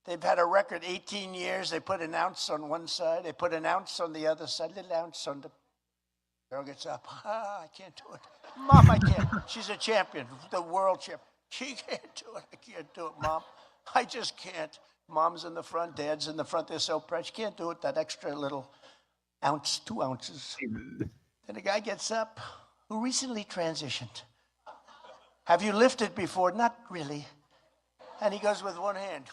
They've had a record 18 years. They put an ounce on one side. They put an ounce on the other side. Little ounce on the. Girl gets up. I can't do it. Mom, I can't. She's a champion, the world champion. She can't do it. I can't do it, Mom. I just can't. Mom's in the front, Dad's in the front. They're so proud. She can't do it. That extra little ounce, 2 ounces. Then a guy gets up who recently transitioned. Have you lifted before? Not really. And he goes with one hand.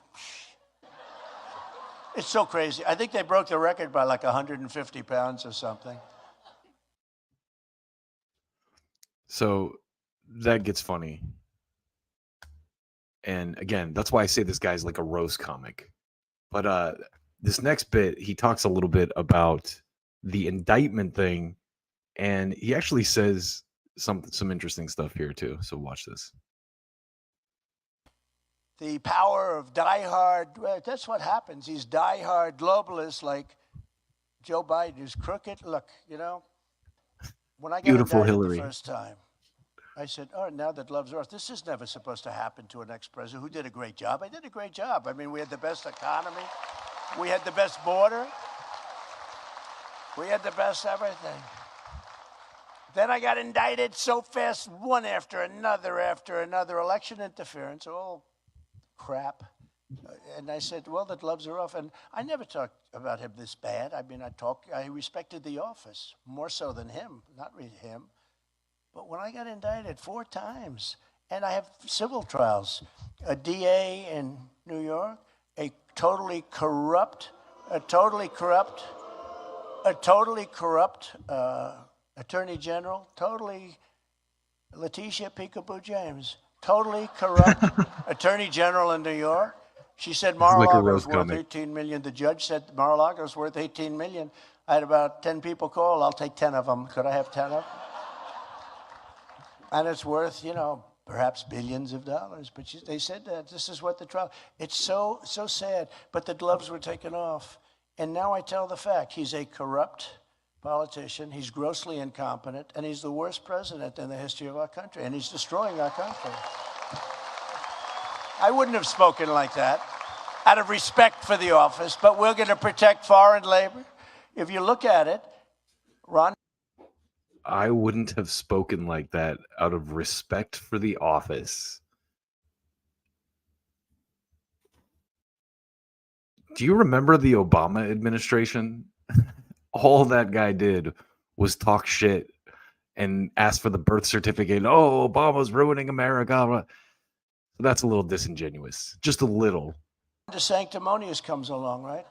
It's so crazy. I think they broke the record by like 150 pounds or something. So that gets funny. And again, that's why I say this guy's like a roast comic. But this next bit, he talks a little bit about the indictment thing, and he actually says some interesting stuff here too. So watch this. The power of diehard, that's what happens. These diehard globalists like Joe Biden, who's crooked. Look, you know, when I got Beautiful indicted Hillary. the first time, I said, oh, now that love's ours. This is never supposed to happen to an ex-president who did a great job. I did a great job. I mean, we had the best economy. We had the best border. We had the best everything. Then I got indicted so fast, one after another, election interference, all crap. And I said, well, the gloves are off. And I never talked about him this bad. I mean, I respected the office more so than him, not really him. But when I got indicted 4 times, and I have civil trials, a DA in New York, a totally corrupt Attorney General, totally, Letitia Peekaboo James, totally corrupt Attorney General in New York. She said Mar-a-Lago's worth 18 million. The judge said Mar-a-Lago's worth 18 million. I had about 10 people call. I'll take 10 of them. Could I have 10 of them? And it's worth, you know, perhaps billions of dollars. But they said that this is what the trial. It's so sad. But the gloves were taken off. And now I tell the fact. He's a corrupt politician. He's grossly incompetent. And he's the worst president in the history of our country. And he's destroying our country. I wouldn't have spoken like that out of respect for the office. But we're going to protect foreign labor. If you look at it, Ron. I wouldn't have spoken like that out of respect for the office. Do you remember the Obama administration? All that guy did was talk shit and ask for the birth certificate. Oh, Obama's ruining America. That's a little disingenuous. Just a little. The sanctimonious comes along, right?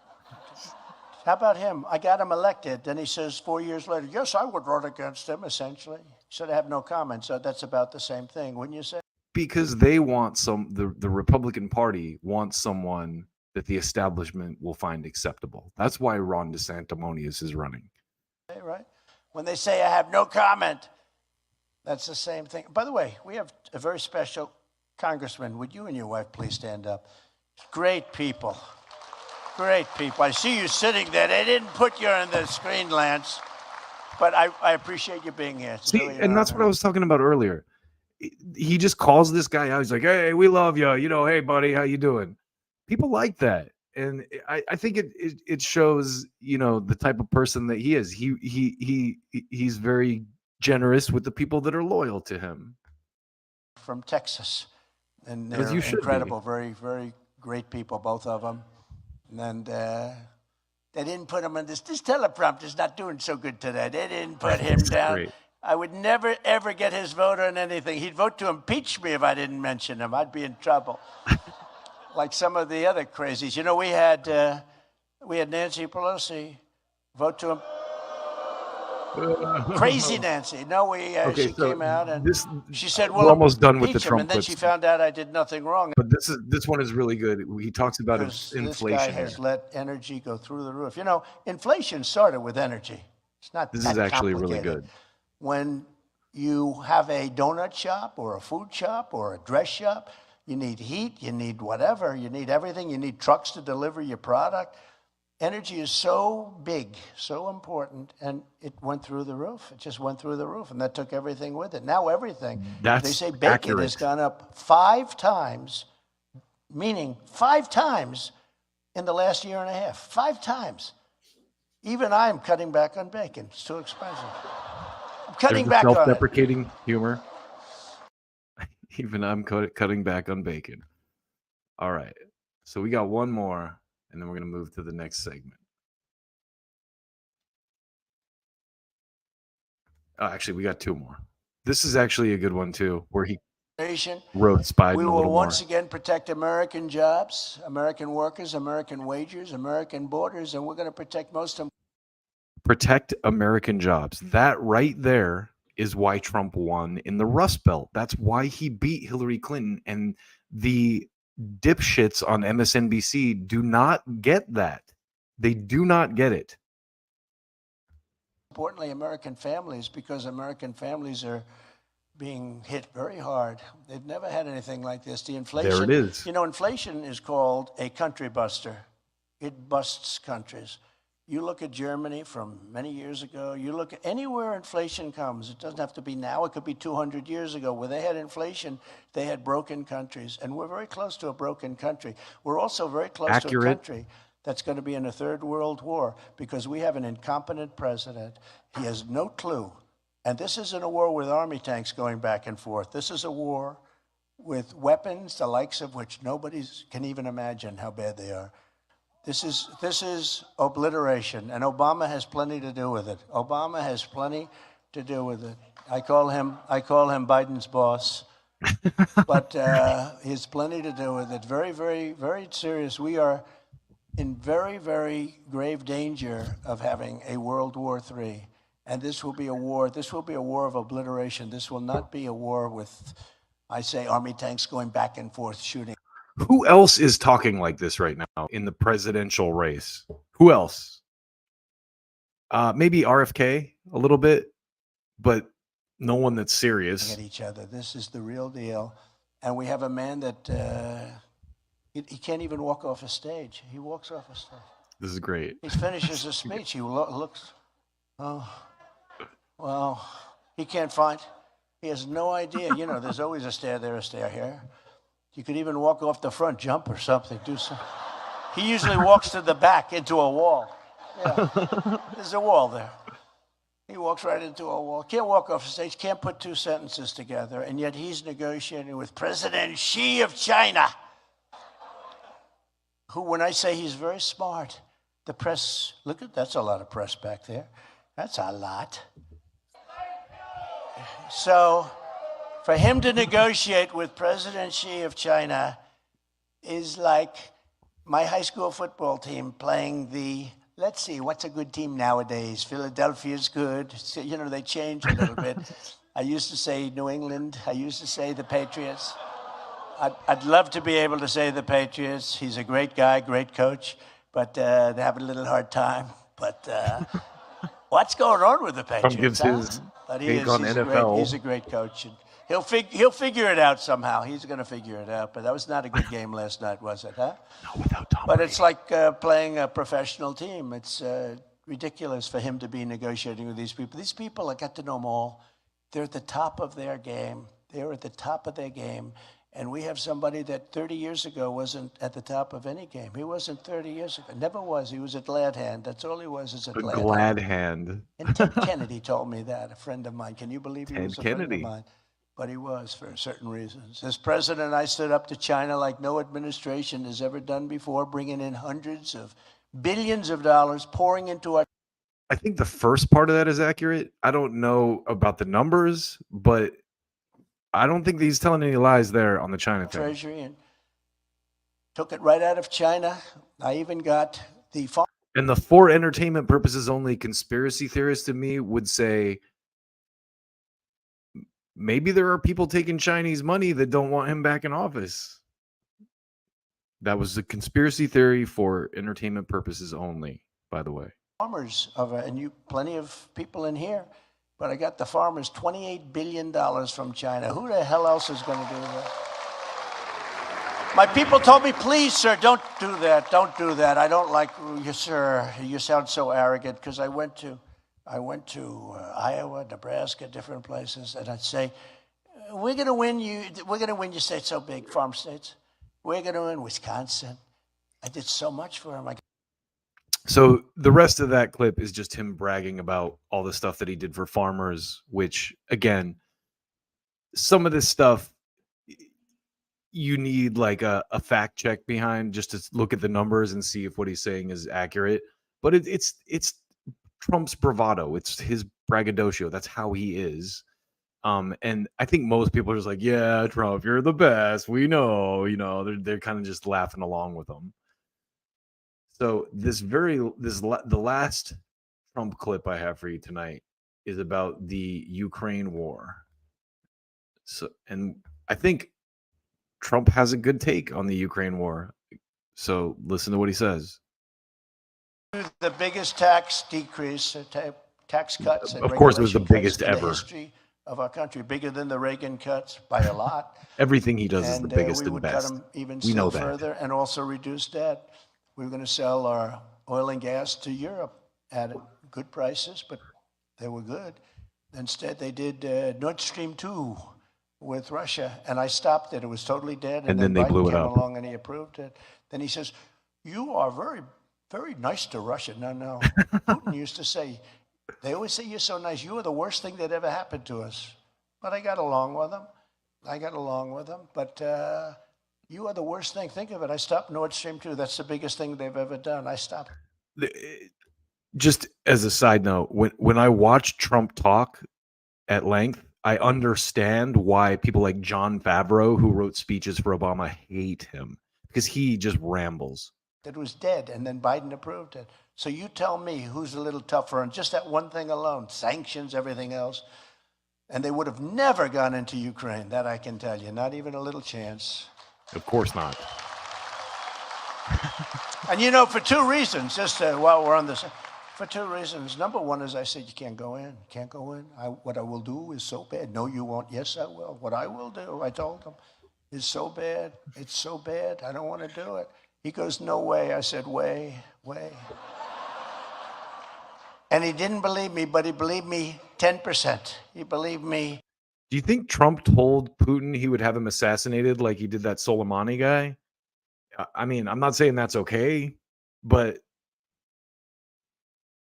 How about him? I got him elected. Then he says 4 years later, yes, I would run against him, essentially. He said I have no comment. So that's about the same thing, wouldn't you say? Because they want the Republican Party wants someone that the establishment will find acceptable. That's why Ron DeSanctimonious is running. Right? When they say I have no comment, that's the same thing. By the way, we have a very special congressman. Would you and your wife please stand up? Great people. Great people. I see you sitting there. They didn't put you on the screen, Lance, but I appreciate you being here. See, really and that's what I was talking about earlier. He just calls this guy out. He's like, hey, we love you. You know, hey, buddy, how you doing? People like that. And I think it shows, you know, the type of person that he is. He's very generous with the people that are loyal to him. From Texas. And they're incredible, very, very great people, both of them. And they didn't put him on this. This teleprompter's not doing so good today. They didn't put him down. Great. I would never, ever get his vote on anything. He'd vote to impeach me if I didn't mention him. I'd be in trouble. Like some of the other crazies. You know, we had Nancy Pelosi vote to him. Crazy Nancy. No, she came out and she said, "Well, we're almost done with the Trump." And then she found out I did nothing wrong. But this one is really good. He talks about inflation. This guy has let energy go through the roof. You know, inflation started with energy. It's not. This is actually really good. When you have a donut shop or a food shop or a dress shop, you need heat. You need whatever. You need everything. You need trucks to deliver your product. Energy is so big, so important, and it went through the roof. It just went through the roof, and that took everything with it. Now everything. They say bacon has gone up 5 times, meaning 5 times in the last year and a half. 5 times. Even I'm cutting back on bacon. It's too expensive. I'm cutting back on it. Self-deprecating humor. Even I'm cutting back on bacon. All right. So we got one more. And then we're going to move to the next segment. Oh, actually, we got 2 more. This is actually a good one, too, where he roasts Biden a little more. We will once again protect American jobs, American workers, American wages, American borders, and we're going to protect most of them. Protect American jobs. That right there is why Trump won in the Rust Belt. That's why he beat Hillary Clinton. And the dipshits on MSNBC do not get that. They do not get it. Importantly, American families, because American families are being hit very hard. They've never had anything like this. The inflation. There it is. You know, inflation is called a country buster. It busts countries. You look at Germany from many years ago. You look at anywhere inflation comes. It doesn't have to be now. It could be 200 years ago. Where they had inflation, they had broken countries. And we're very close to a broken country. We're also very close to a country that's going to be in a third world war because we have an incompetent president. He has no clue. And this isn't a war with army tanks going back and forth. This is a war with weapons, the likes of which nobody can even imagine how bad they are. This is obliteration, and Obama has plenty to do with it. Obama has plenty to do with it. I call him Biden's boss, but he has plenty to do with it. Very, very, very serious. We are in very, very grave danger of having a World War III. And this will be a war. This will be a war of obliteration. This will not be a war with, I say, army tanks going back and forth shooting. Who else is talking like this right now in the presidential race? Who else? Maybe RFK a little bit, but no one that's serious. At each other. This is the real deal. And we have a man that he can't even walk off a stage. He walks off a stage. This is great. He finishes a speech. He looks, oh, well, he can't find. He has no idea. You know, there's always a stair there, a stair here. You could even walk off the front, jump or something, do something. He usually walks to the back into a wall. Yeah, there's a wall there. He walks right into a wall. Can't walk off the stage, can't put two sentences together, and yet he's negotiating with President Xi of China, who, when I say he's very smart, the press, look at, that's a lot of press back there. That's a lot. So for him to negotiate with President Xi of China is like my high school football team playing the, let's see, what's a good team nowadays? Philadelphia's good. So, you know, they change a little bit. I used to say New England. I used to say the Patriots. I'd love to be able to say the Patriots. He's a great guy, great coach, but they're having a little hard time. But what's going on with the Patriots? But he's a great coach. And he'll figure it out somehow. He's going to figure it out. But that was not a good game last night, was it? Huh? No, without Tom But Brady. it's like playing a professional team. It's ridiculous for him to be negotiating with these people. These people, I got to know them all. They're at the top of their game. They're at the top of their game. And we have somebody that 30 years ago wasn't at the top of any game. He wasn't 30 years ago. Never was. He was a glad hand. That's all he was, is a glad hand. And Ted Kennedy told me that, a friend of mine. Can you believe he was a friend of mine? But he was, for certain reasons. As president, I stood up to China like no administration has ever done before, bringing in hundreds of billions of dollars, pouring into our... I think the first part of that is accurate. I don't know about the numbers, but I don't think he's telling any lies there on the China thing. Treasury, and took it right out of China. I even got the... And the for entertainment purposes only conspiracy theorists to me would say maybe there are people taking Chinese money that don't want him back in office. That was a conspiracy theory for entertainment purposes only, by the way. Farmers of and you plenty of people in here, but I got the farmers $28 billion from China. Who the hell else is going to do that? My people told me, please, sir, don't do that. Don't do that. I don't like you, sir. You sound so arrogant. Because I went to Iowa, Nebraska, different places, and I'd say, we're going to win you. We're going to win your state so big, farm states. We're going to win Wisconsin. I did so much for him. So the rest of that clip is just him bragging about all the stuff that he did for farmers, which, again, some of this stuff you need like a fact check behind just to look at the numbers and see if what he's saying is accurate. But it's Trump's bravado. It's his braggadocio. That's how he is. And I think most people are just like, yeah, Trump, you're the best. We know, they're kind of just laughing along with him. So the last Trump clip I have for you tonight is about the Ukraine war. So, and I think Trump has a good take on the Ukraine war. So listen to what he says. The biggest tax decrease, tax cuts. Of course, it was the biggest ever. In the history of our country, bigger than the Reagan cuts by a lot. Everything he does is the biggest and best. Cut them even still further, and also reduce debt. We were going to sell our oil and gas to Europe at good prices, but they were good. Instead, they did Nord Stream 2 with Russia, and I stopped it. It was totally dead. And then they blew it up. Came along and he approved it. Then he says, you are very, very nice to Russia. No. Putin used to say, they always say you're so nice. You are the worst thing that ever happened to us. But I got along with them. But you are the worst thing. Think of it. I stopped Nord Stream 2. That's the biggest thing they've ever done. I stopped. Just as a side note, when I watch Trump talk at length, I understand why people like John Favreau, who wrote speeches for Obama, hate him, because he just rambles. that was dead, and then Biden approved it. So you tell me who's a little tougher on just that one thing alone, sanctions, everything else. And they would have never gone into Ukraine, that I can tell you, not even a little chance. Of course not. And you know, for two reasons, just while we're on this, for two reasons. Number one is I said, you can't go in, you can't go in. What I will do is so bad. No, you won't. Yes, I will. What I will do, I told him, is so bad. It's so bad. I don't want to do it. He goes, no way. I said, way. And he didn't believe me, but he believed me 10%. He believed me. Do you think Trump told Putin he would have him assassinated like he did that Soleimani guy? I mean, I'm not saying that's okay, but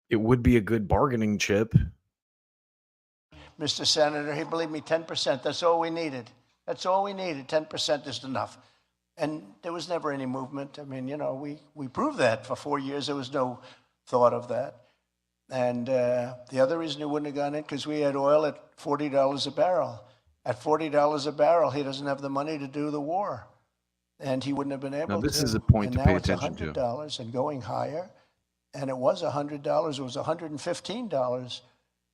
it would be a good bargaining chip. Mr. Senator, he believed me 10%. That's all we needed. That's all we needed. 10% is enough. And there was never any movement. I mean, you know, we proved that for 4 years. There was no thought of that. And the other reason he wouldn't have gone in, because we had oil at $40 a barrel. At $40 a barrel, he doesn't have the money to do the war. And he wouldn't have been able to. Now, this is a point to pay attention to. And now it's $100 and going higher. And it was $100. It was $115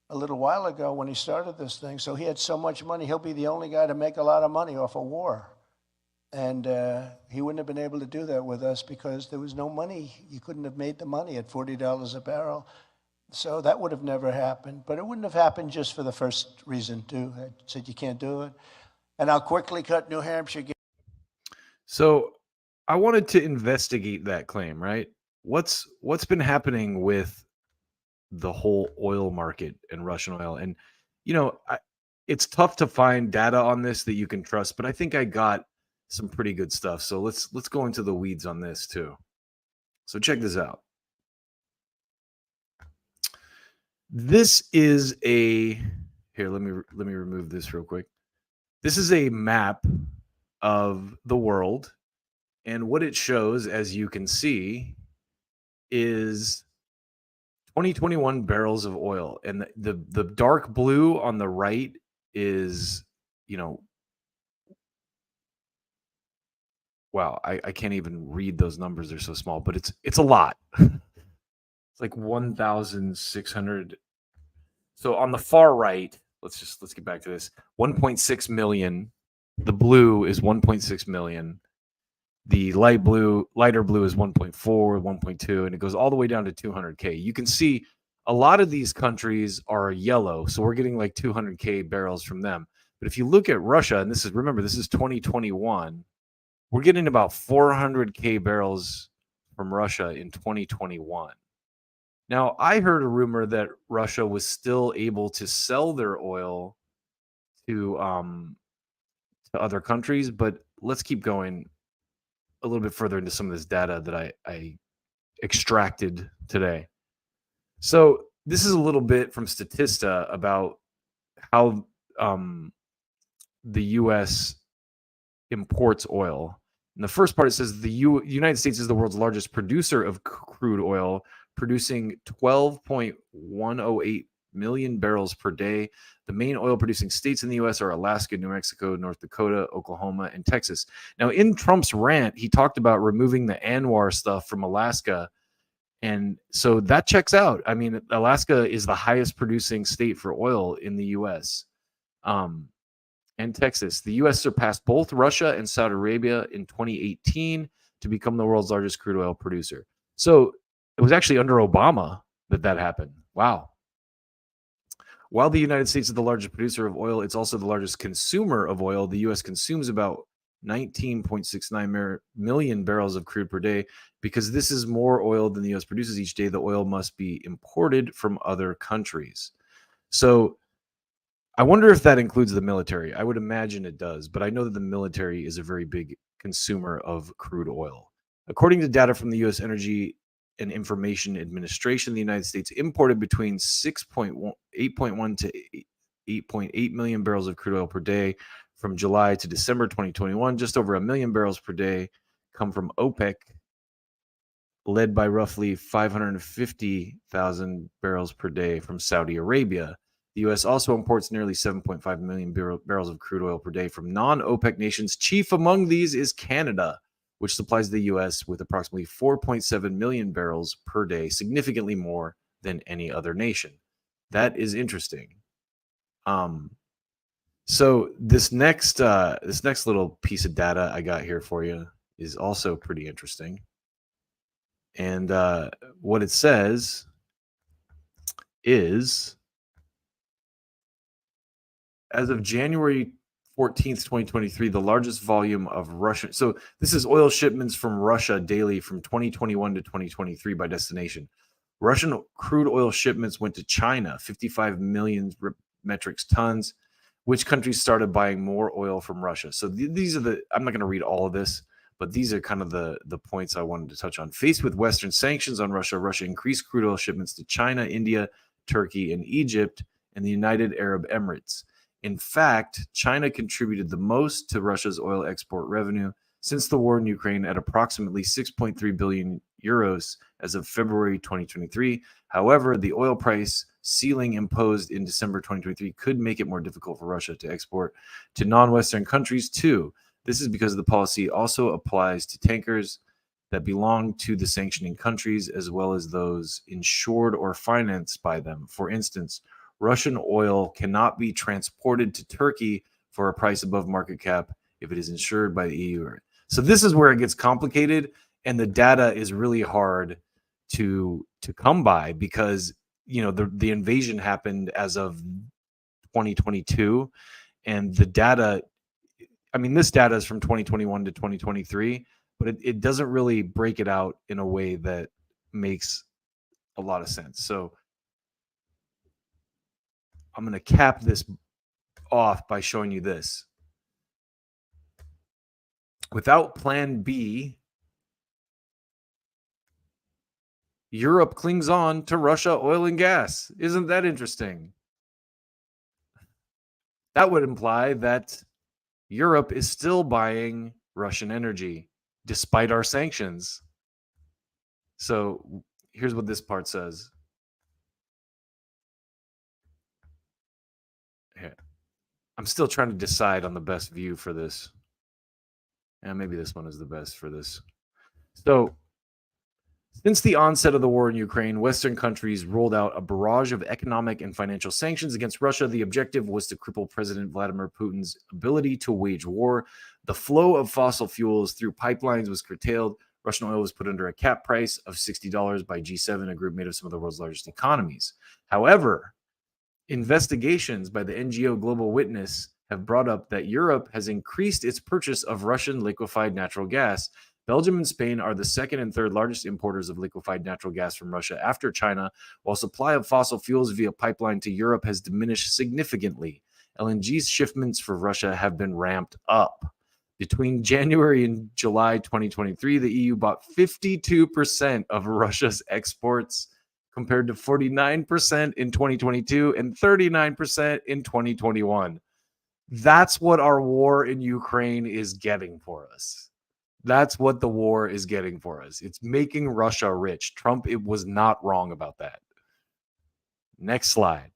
a little while ago when he started this thing. So he had so much money, he'll be the only guy to make a lot of money off a war. And he wouldn't have been able to do that with us because there was no money. You couldn't have made the money at $40 a barrel. So that would have never happened. But it wouldn't have happened just for the first reason, too. I said you can't do it. And I'll quickly cut New Hampshire. So I wanted to investigate that claim, right? What's been happening with the whole oil market and Russian oil? And, you know, it's tough to find data on this that you can trust, but I think I got some pretty good stuff. So let's go into the weeds on this too. So check this out. This is here, let me remove this real quick. This is a map of the world, and what it shows, as you can see, is 2021 barrels of oil, and the dark blue on the right is, you know, wow, I can't even read those numbers, they're so small, but it's a lot. It's like 1,600. So on the far right, let's get back to this. 1.6 million. The blue is 1.6 million. The lighter blue is 1.4, 1.2, and it goes all the way down to 200K. You can see a lot of these countries are yellow, so we're getting like 200K barrels from them. But if you look at Russia, and this is 2021, we're getting about 400K barrels from Russia in 2021. Now, I heard a rumor that Russia was still able to sell their oil to other countries, but let's keep going a little bit further into some of this data that I extracted today. So this is a little bit from Statista about how the U.S. imports oil. In the first part, it says the United States is the world's largest producer of crude oil, producing 12.108 million barrels per day. The main oil producing states in the U.S. are Alaska, New Mexico, North Dakota, Oklahoma, and Texas. Now, in Trump's rant, he talked about removing the ANWR stuff from Alaska. And so that checks out. I mean, Alaska is the highest producing state for oil in the U.S. And Texas. The U.S. surpassed both Russia and Saudi Arabia in 2018 to become the world's largest crude oil producer. So it was actually under Obama that happened. Wow. While the United States is the largest producer of oil, it's also the largest consumer of oil. The U.S. consumes about 19.69 million barrels of crude per day. Because this is more oil than the U.S. produces each day, the oil must be imported from other countries. So I wonder if that includes the military. I would imagine it does, but I know that the military is a very big consumer of crude oil. According to data from the U.S. Energy and Information Administration, the United States imported between 8.1 to 8.8 million barrels of crude oil per day from July to December 2021. Just over 1 million barrels per day come from OPEC, led by roughly 550,000 barrels per day from Saudi Arabia. The U.S. also imports nearly 7.5 million barrels of crude oil per day from non-OPEC nations. Chief among these is Canada, which supplies the U.S. with approximately 4.7 million barrels per day, significantly more than any other nation. That is interesting. So this next little piece of data I got here for you is also pretty interesting. And what it says is, as of January 14th, 2023, the largest volume of Russian. So this is oil shipments from Russia daily from 2021 to 2023 by destination. Russian crude oil shipments went to China, 55 million metric tons. Which countries started buying more oil from Russia? So these are I'm not going to read all of this, but these are kind of the points I wanted to touch on. Faced with Western sanctions on Russia, Russia increased crude oil shipments to China, India, Turkey, and Egypt, and the United Arab Emirates. In fact, China contributed the most to Russia's oil export revenue since the war in Ukraine at approximately 6.3 billion euros as of February 2023. However, the oil price ceiling imposed in December 2023 could make it more difficult for Russia to export to non-Western countries too. This is because the policy also applies to tankers that belong to the sanctioning countries as well as those insured or financed by them. For instance, Russian oil cannot be transported to Turkey for a price above market cap if it is insured by the EU. So this is where it gets complicated, and the data is really hard to come by because the invasion happened as of 2022, and the data, I mean, this data is from 2021 to 2023, but it doesn't really break it out in a way that makes a lot of sense. So I'm going to cap this off by showing you this. Without Plan B, Europe clings on to Russia oil and gas. Isn't that interesting? That would imply that Europe is still buying Russian energy despite our sanctions. So here's what this part says. Here. I'm still trying to decide on the best view for this. And maybe this one is the best for this. So, since the onset of the war in Ukraine, Western countries rolled out a barrage of economic and financial sanctions against Russia. The objective was to cripple President Vladimir Putin's ability to wage war. The flow of fossil fuels through pipelines was curtailed. Russian oil was put under a cap price of $60 by G7, a group made of some of the world's largest economies. However, investigations by the NGO Global Witness have brought up that Europe has increased its purchase of Russian liquefied natural gas. Belgium and Spain are the second and third largest importers of liquefied natural gas from Russia after China, while supply of fossil fuels via pipeline to Europe has diminished significantly. LNG shipments for Russia have been ramped up. Between January and July 2023, the EU bought 52% of Russia's exports, compared to 49% in 2022 and 39% in 2021. That's what our war in Ukraine is getting for us. That's what the war is getting for us. It's making Russia rich. Trump, it was not wrong about that. Next slide.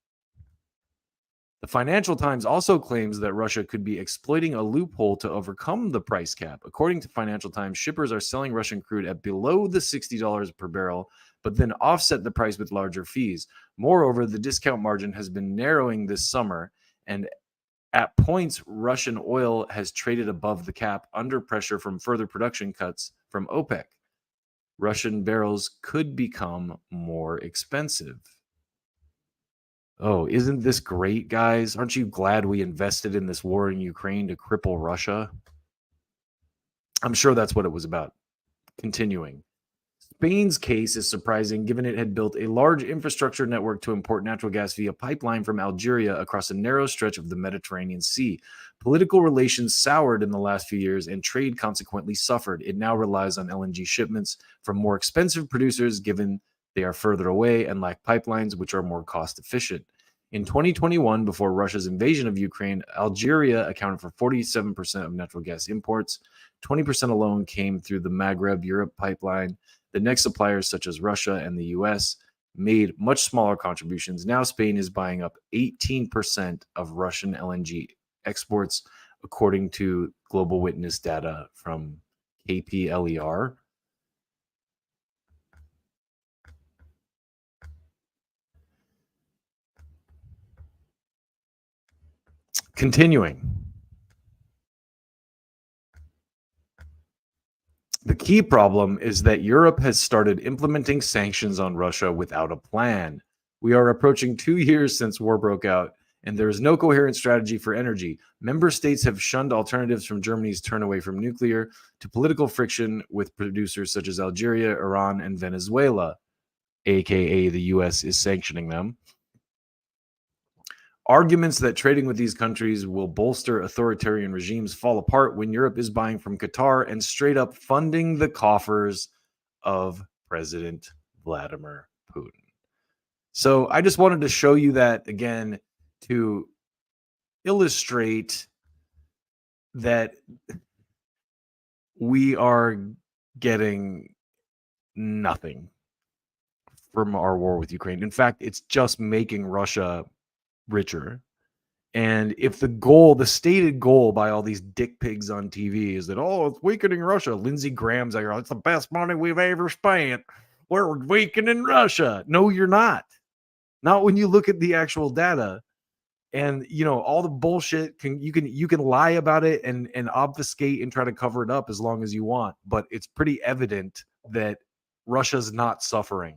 The Financial Times also claims that Russia could be exploiting a loophole to overcome the price cap. According to Financial Times, shippers are selling Russian crude at below the $60 per barrel, but then offset the price with larger fees. Moreover, the discount margin has been narrowing this summer, and at points, Russian oil has traded above the cap under pressure from further production cuts from OPEC. Russian barrels could become more expensive. Oh, isn't this great, guys? Aren't you glad we invested in this war in Ukraine to cripple Russia? I'm sure that's what it was about. Continuing. Spain's case is surprising given it had built a large infrastructure network to import natural gas via pipeline from Algeria across a narrow stretch of the Mediterranean Sea. Political relations soured in the last few years and trade consequently suffered. It now relies on LNG shipments from more expensive producers given they are further away and lack pipelines which are more cost efficient. In 2021, before Russia's invasion of Ukraine, Algeria accounted for 47% of natural gas imports. 20% alone came through the Maghreb-Europe pipeline. The next suppliers, such as Russia and the US, made much smaller contributions. Now Spain is buying up 18% of Russian LNG exports, according to Global Witness data from KPLER. Continuing. The key problem is that Europe has started implementing sanctions on Russia without a plan. We are approaching 2 years since war broke out, and there is no coherent strategy for energy. Member states have shunned alternatives from Germany's turn away from nuclear to political friction with producers such as Algeria, Iran, and Venezuela, aka the US is sanctioning them. Arguments that trading with these countries will bolster authoritarian regimes fall apart when Europe is buying from Qatar and straight up funding the coffers of President Vladimir Putin. So I just wanted to show you that again to illustrate that we are getting nothing from our war with Ukraine. In fact, it's just making Russia richer. And if the stated goal by all these dick pigs on TV is that, oh, it's weakening Russia, Lindsey Graham's like, oh, it's the best money we've ever spent. We're weakening Russia. No, you're not. Not when you look at the actual data. And all the bullshit you can lie about it and obfuscate and try to cover it up as long as you want, but it's pretty evident that Russia's not suffering.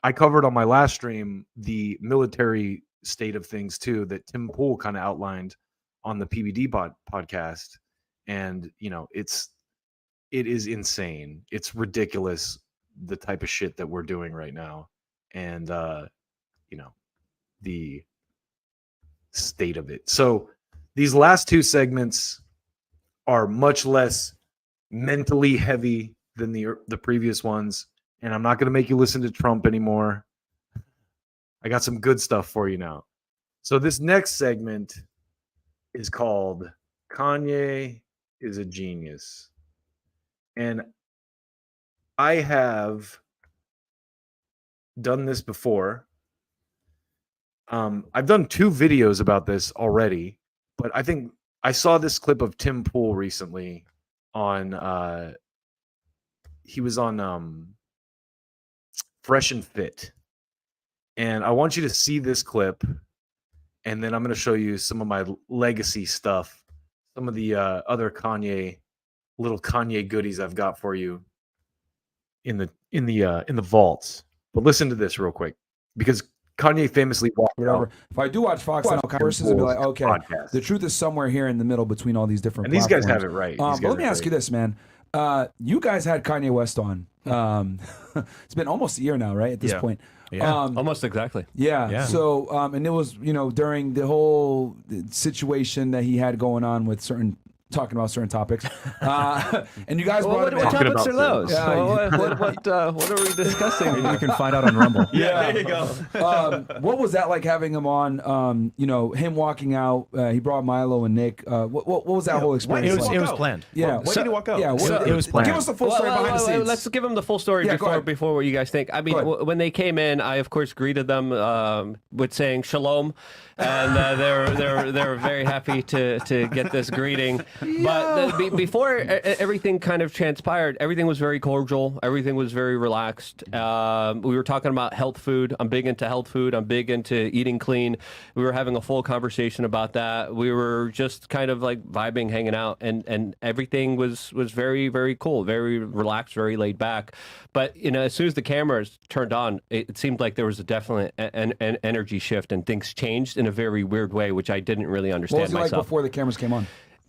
I covered on my last stream the military state of things too that Tim Pool kind of outlined on the PBD podcast, and it is insane. It's ridiculous the type of shit that we're doing right now, and the state of it. So these last two segments are much less mentally heavy than the previous ones, and I'm not going to make you listen to Trump anymore. I got some good stuff for you now. So this next segment is called Kanye is a Genius. And I have done this before. I've done 2 videos about this already, but I think I saw this clip of Tim Pool recently on he was on Fresh and Fit. And I want you to see this clip, and then I'm going to show you some of my legacy stuff, some of the other little Kanye goodies I've got for you in the vaults. But listen to this real quick, because Kanye famously walked out. If I do watch Fox now, versus and be like, okay, the truth is somewhere here in the middle between all these different. And these guys have it right. But let me ask you this, man. You guys had Kanye West on. It's been almost a year now, right? At this point. Yeah, almost exactly. Yeah. So, and it was, during the whole situation that he had going on with talking about certain topics, and you guys brought what topics are those? What are we discussing? You can find out on Rumble. Yeah, there you go. What was that like having him on? Him walking out. He brought Milo and Nick. What was that whole experience? It was planned. Yeah. When did he walk out? Yeah, it was planned. Give us the full story behind the scenes. Let's give them the full story before what you guys think. I mean, when they came in, I of course greeted them with saying shalom, and they were very happy to get this greeting. But before everything kind of transpired, everything was very cordial. Everything was very relaxed. We were talking about health food. I'm big into health food. I'm big into eating clean. We were having a full conversation about that. We were just kind of like vibing, hanging out, and everything was very, very cool, very relaxed, very laid back. But as soon as the cameras turned on, it seemed like there was a definite an energy shift, and things changed in a very weird way, which I didn't really understand myself. What was it like before the cameras came on?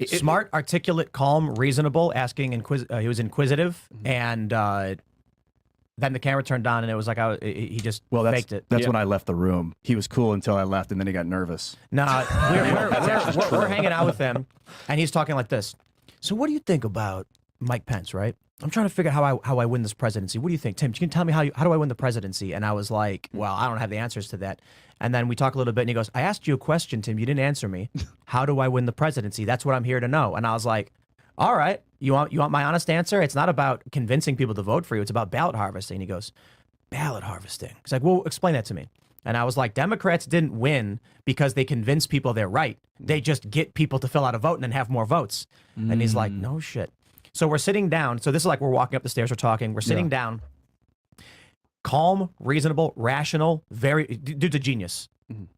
Smart, articulate, calm, reasonable, asking, he was inquisitive, and then the camera turned on, and it was like he just faked it. That's when I left the room. He was cool until I left, and then he got nervous. Nah, we're hanging out with him, and he's talking like this. So what do you think about Mike Pence, right? I'm trying to figure out how I win this presidency. What do you think, Tim? Can you tell me how do I win the presidency? And I was like, well, I don't have the answers to that. And then we talk a little bit, and he goes, I asked you a question, Tim. You didn't answer me. How do I win the presidency? That's what I'm here to know. And I was like, all right, you want my honest answer? It's not about convincing people to vote for you. It's about ballot harvesting. He goes, ballot harvesting? He's like, well, explain that to me. And I was like, Democrats didn't win because they convince people they're right. They just get people to fill out a vote and then have more votes. And he's like, no shit. So we're sitting down. So this is like we're walking up the stairs, we're talking, we're sitting down. Calm, reasonable, rational, dude's a genius.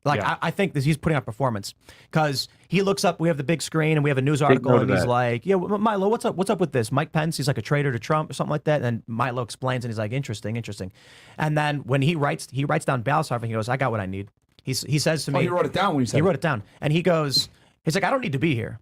Like, I think he's putting on performance because he looks up, we have the big screen and we have a news article and he's like, yeah, Milo, what's up with this? Mike Pence, he's like a traitor to Trump or something like that. And Milo explains and he's like, interesting. And then when he writes down ballot stuff and he goes, I got what I need. He says to me. He wrote it down when you said He wrote it down. And he's like, I don't need to be here.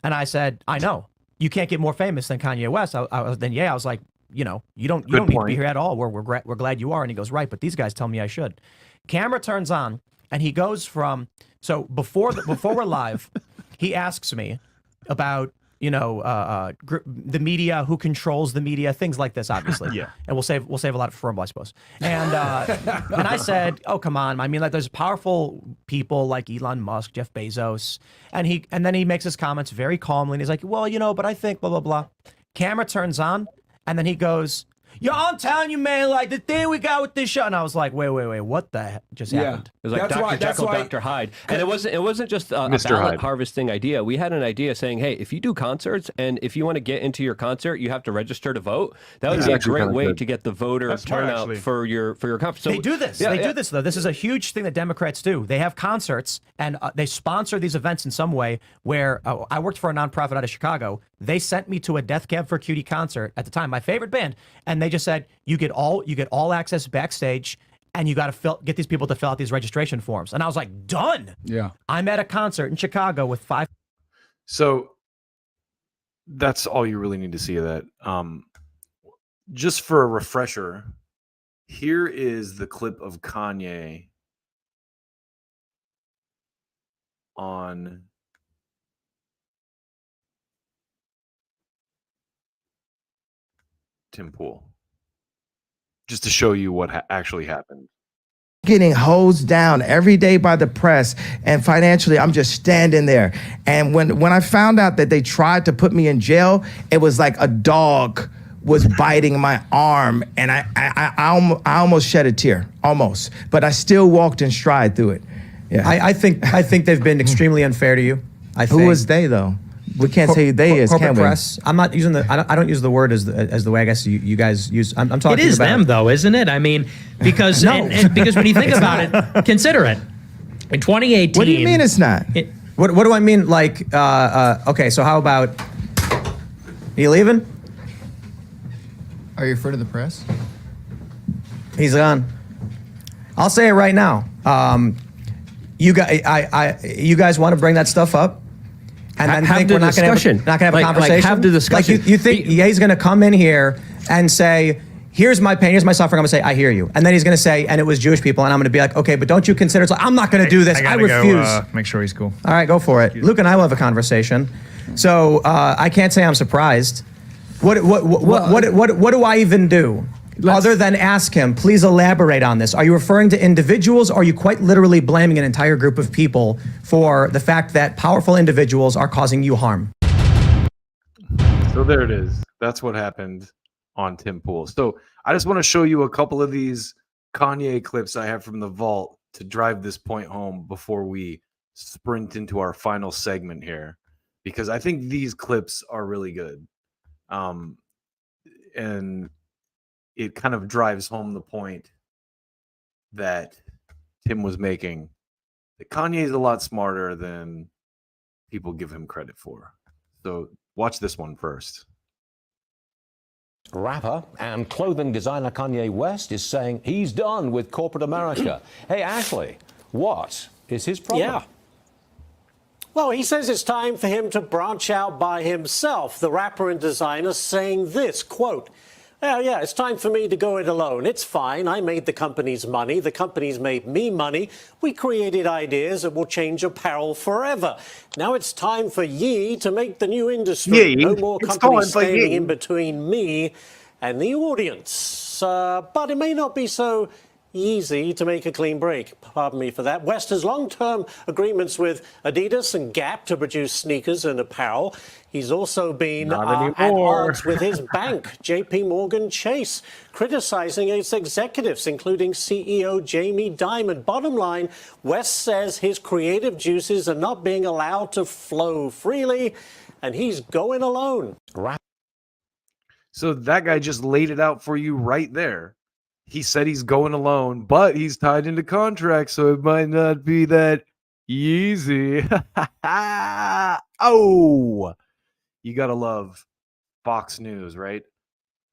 And I said, I know. You can't get more famous than Kanye West. I was like, you don't need to be here at all. We're glad you are. And he goes, right, but these guys tell me I should. Camera turns on. And he goes from, so before we're live, he asks me about, the media, who controls the media, things like this, obviously. Yeah. And we'll save a lot for him, I suppose. And and I said, oh, come on. I mean, like, there's powerful people like Elon Musk, Jeff Bezos. And then he makes his comments very calmly. And he's like, well, but I think blah, blah, blah. Camera turns on. And then he goes, yo, I'm telling you, man, like the thing we got with this show. And I was like, wait, what the heck just happened? It was like Dr. Jekyll, Dr. Hyde. And it wasn't just a ballot harvesting idea. We had an idea saying, hey, if you do concerts and if you want to get into your concert, you have to register to vote. That would be a great way to get the voter turnout for your conference. So, they do this. They do this, though. This is a huge thing that Democrats do. They have concerts and they sponsor these events in some way where I worked for a nonprofit out of Chicago. They sent me to a Death Cab for Cutie concert at the time, my favorite band, and they just said, you get all access backstage, and you got to get these people to fill out these registration forms. And I was like, done. Yeah. I'm at a concert in Chicago with 5. So that's all you really need to see of that. Just for a refresher, here is the clip of Kanye on Tim Pool, just to show you what actually happened. Getting hosed down every day by the press, and financially I'm just standing there. And when I found out that they tried to put me in jail, it was like a dog was biting my arm, and I almost shed a tear, almost, but I still walked in stride through it. Yeah. I think they've been extremely unfair to you. Who was they though? We can't say who they is, can we? Press. I'm not using I don't use the word as the way I guess you guys use. I'm talking about. It is them though, isn't it? I mean, because because when you think about it, consider it. In 2018. What do you mean it's not? What do I mean? Like, okay, so how about? Are you leaving? Are you afraid of the press? He's gone. I'll say it right now. You guys want to bring that stuff up? And then think we're not going to have a conversation? Have the discussion. Like you think he's going to come in here and say, here's my pain, here's my suffering. I'm going to say, I hear you. And then he's going to say, and it was Jewish people. And I'm going to be like, okay, but don't you consider it's like, I'm not going to do this. I refuse. Make sure he's cool. All right, go for it. Luke and I will have a conversation. So I can't say I'm surprised. What do I even do? Other than ask him, please elaborate on this. Are you referring to individuals, or are you quite literally blaming an entire group of people for the fact that powerful individuals are causing you harm? So there it is. That's what happened on Tim Pool. So I just want to show you a couple of these Kanye clips I have from the vault to drive this point home before we sprint into our final segment here, because I think these clips are really good. And it kind of drives home the point that Tim was making, that Kanye is a lot smarter than people give him credit for. So watch this one first. Rapper and clothing designer Kanye West is saying he's done with corporate America. Hey, Ashley, what is his problem? Yeah. Well, he says it's time for him to branch out by himself. The rapper and designer saying this, quote, yeah, it's time for me to go it alone. It's fine. I made the company's money. The company's made me money. We created ideas that will change apparel forever. Now it's time for ye to make the new industry. No more companies standing in between me and the audience. But it may not be so easy to make a clean break. Pardon me for that. West has long-term agreements with Adidas and Gap to produce sneakers and apparel. He's also been at odds with his bank, JP Morgan Chase, criticizing its executives, including CEO Jamie Dimon. Bottom line, West says his creative juices are not being allowed to flow freely, and he's going alone. So that guy just laid it out for you right there. He said he's going alone, but he's tied into contracts, so it might not be that easy. Oh, you gotta love Fox News, right?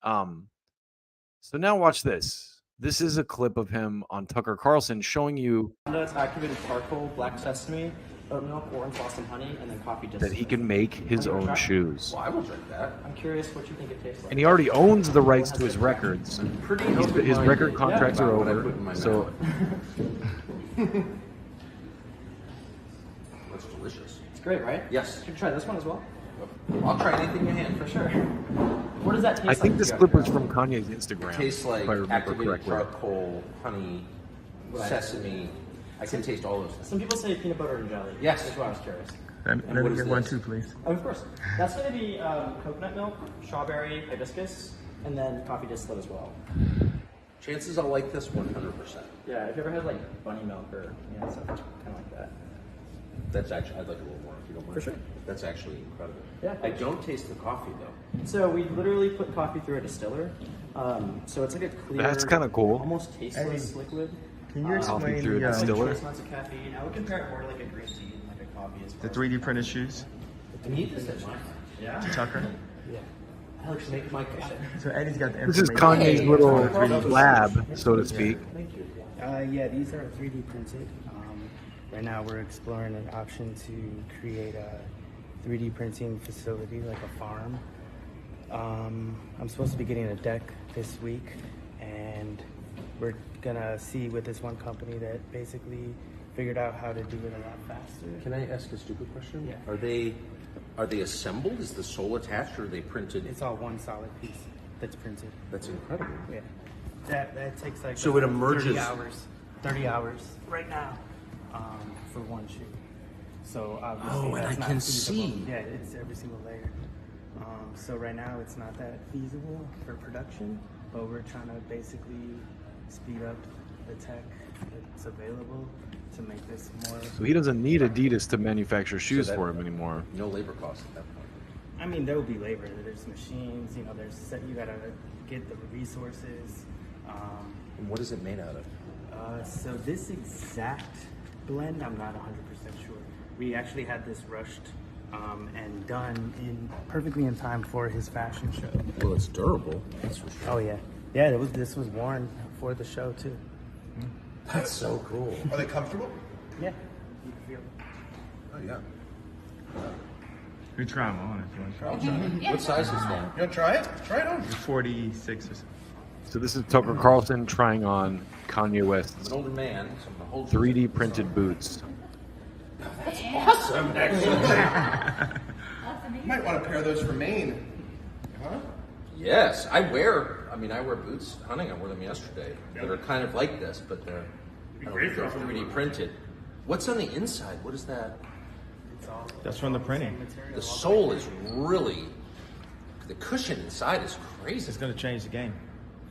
So now watch this. This is a clip of him on Tucker Carlson showing you nuts, activated charcoal, black sesame, oat milk, orange sauce and honey, and then coffee that he can make his own shoes. Well, I will drink that. I'm curious what you think it tastes like. And he already owns the rights to his records. His record contracts are over. So That's delicious. It's great, right? Yes. Should you try this one as well? I'll try anything you hand for sure. What does that taste I like? think this clip was from Kanye's Instagram. It tastes like if I remember activated correctly. charcoal, honey, sesame. I can taste all those things. Some people say peanut butter and jelly. Yes. That's why I was curious. Let me get one too, please. Oh, of course. That's going to be coconut milk, strawberry, hibiscus, and then coffee distillate as well. Chances I'll like this 100%. Yeah, if you ever had like bunny milk or stuff kind of like that. That's actually, I'd like a little more if you don't mind. For sure. That's actually incredible. Yeah. I don't taste the coffee though. So we literally put coffee through a distiller. So it's like a clear, That's kinda cool. almost tasteless liquid. Can you explain Coffee through a Like distiller? trace amounts of caffeine. I would compare it more to like a green tea than like a coffee as The far 3D printed shoes? as. I need this at mine. Yeah. Tucker? Yeah. Alex, make my cushion. So Eddie's got the This is information. Kanye's little lab, so to speak. Thank you. Yeah, these are 3D printed. Right now we're exploring an option to create a 3D printing facility, like a farm. I'm supposed to be getting a deck this week, and we're gonna see with this one company that basically figured out how to do it a lot faster. Can I ask a stupid question? Yeah. Are they assembled? Is the sole attached or are they printed? It's all one solid piece that's printed. That's incredible. Yeah. That takes like So it emerges- 30 hours. 30 hours right now for one shoe. So obviously Oh, and that's I not can feasible. see. Yeah, it's every single layer. So right now it's not that feasible for production, but we're trying to basically speed up the tech that's available to make this more. So he doesn't need Adidas to manufacture shoes for him anymore. No labor costs at that point. I mean, there will be labor. There's machines. You gotta get the resources. And what is it made out of? So this exact blend, I'm not 100% sure. We actually had this rushed and done perfectly in time for his fashion show. Well, it's durable. That's for sure. Oh yeah, yeah. This was worn for the show too. That's so cool. Are they comfortable? Yeah, you can feel it. Oh yeah. We try them on if you want to try them. What size is that? You want to try it? Try it on. 46 or something. So this is Tucker Carlson trying on Kanye West's I'm an older man, so I'm gonna hold 3D printed boots. That's awesome, actually. You might want to pair those for Maine. Huh? Yes, I wear boots hunting. I wore them yesterday. That are kind of like this, but they're 3D printed. What's on the inside? What is that? That's from the printing. The sole is really, the cushion inside is crazy. It's going to change the game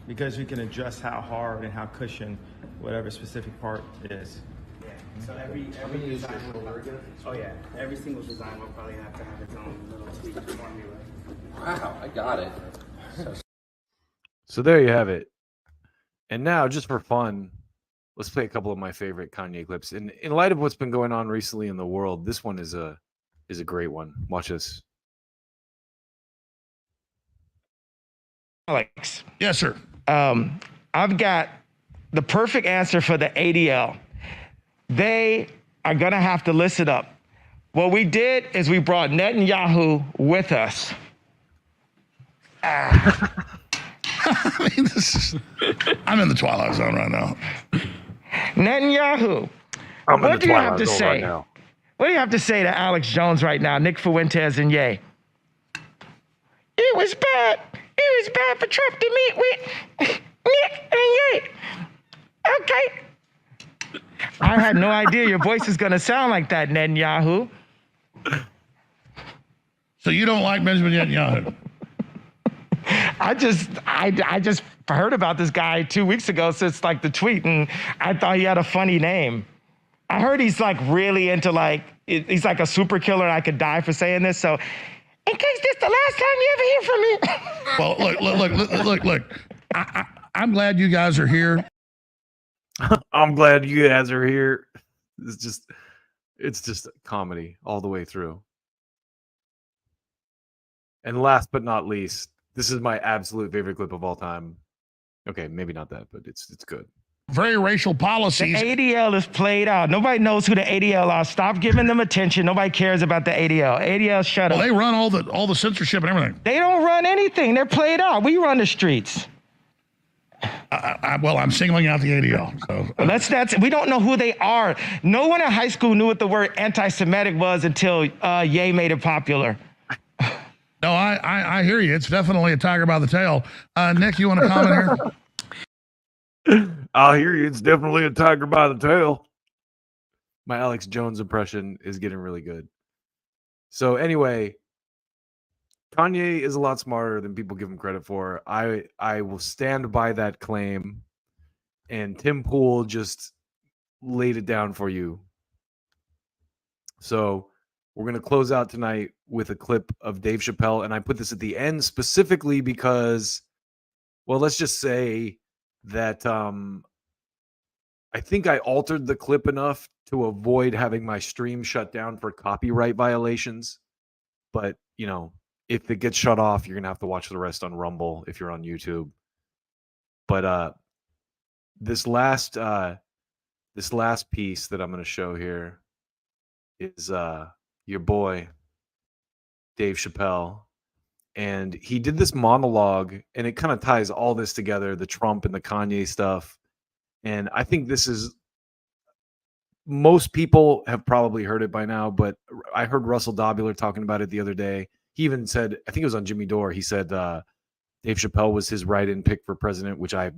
because you can adjust how hard and how cushioned whatever specific part is. Yeah. So every design every single design will probably have to have its own little tweak formula. Wow, I got it. So there you have it. And now, just for fun, let's play a couple of my favorite Kanye clips. In light of what's been going on recently in the world, this one is a great one. Watch this. Alex. Yes, sir. I've got the perfect answer for the ADL. They are going to have to listen up. What we did is we brought Netanyahu with us. I mean, I'm in the twilight zone right now. Netanyahu, what do you have to say? What do you have to say to Alex Jones right now, Nick Fuentes and Ye? It was bad. It was bad for Trump to meet with Nick and Ye. Okay. I had no idea your voice is going to sound like that, Netanyahu. So you don't like Benjamin Netanyahu? I just heard about this guy 2 weeks ago since like the tweet, and I thought he had a funny name. I heard he's like really into he's like a super killer and I could die for saying this. So in case this the last time you ever hear from me. Well, look. I'm glad you guys are here. I'm glad you guys are here. It's just comedy all the way through. And last but not least, this is my absolute favorite clip of all time. Okay, maybe not that, but it's good. Very racial policies. The ADL is played out. Nobody knows who the ADL are. Stop giving them attention. Nobody cares about the ADL. ADL, shut up. Well, they run all the censorship and everything. They don't run anything. They're played out. We run the streets. Well, I'm singling out the ADL. So we don't know who they are. No one in high school knew what the word anti-Semitic was until Ye made it popular. No, I hear you. It's definitely a tiger by the tail. Nick, you want to comment here? I hear you. It's definitely a tiger by the tail. My Alex Jones impression is getting really good. So anyway, Kanye is a lot smarter than people give him credit for. I will stand by that claim. And Tim Pool just laid it down for you. So we're going to close out tonight with a clip of Dave Chappelle. And I put this at the end specifically because, well, let's just say that I think I altered the clip enough to avoid having my stream shut down for copyright violations. But, you know, if it gets shut off, you're going to have to watch the rest on Rumble if you're on YouTube. But this last piece that I'm going to show here is your boy, Dave Chappelle. And he did this monologue, and it kind of ties all this together, the Trump and the Kanye stuff. And I think this is, most people have probably heard it by now, but I heard Russell Dobular talking about it the other day. He even said, I think it was on Jimmy Dore, he said Dave Chappelle was his write-in pick for president, which I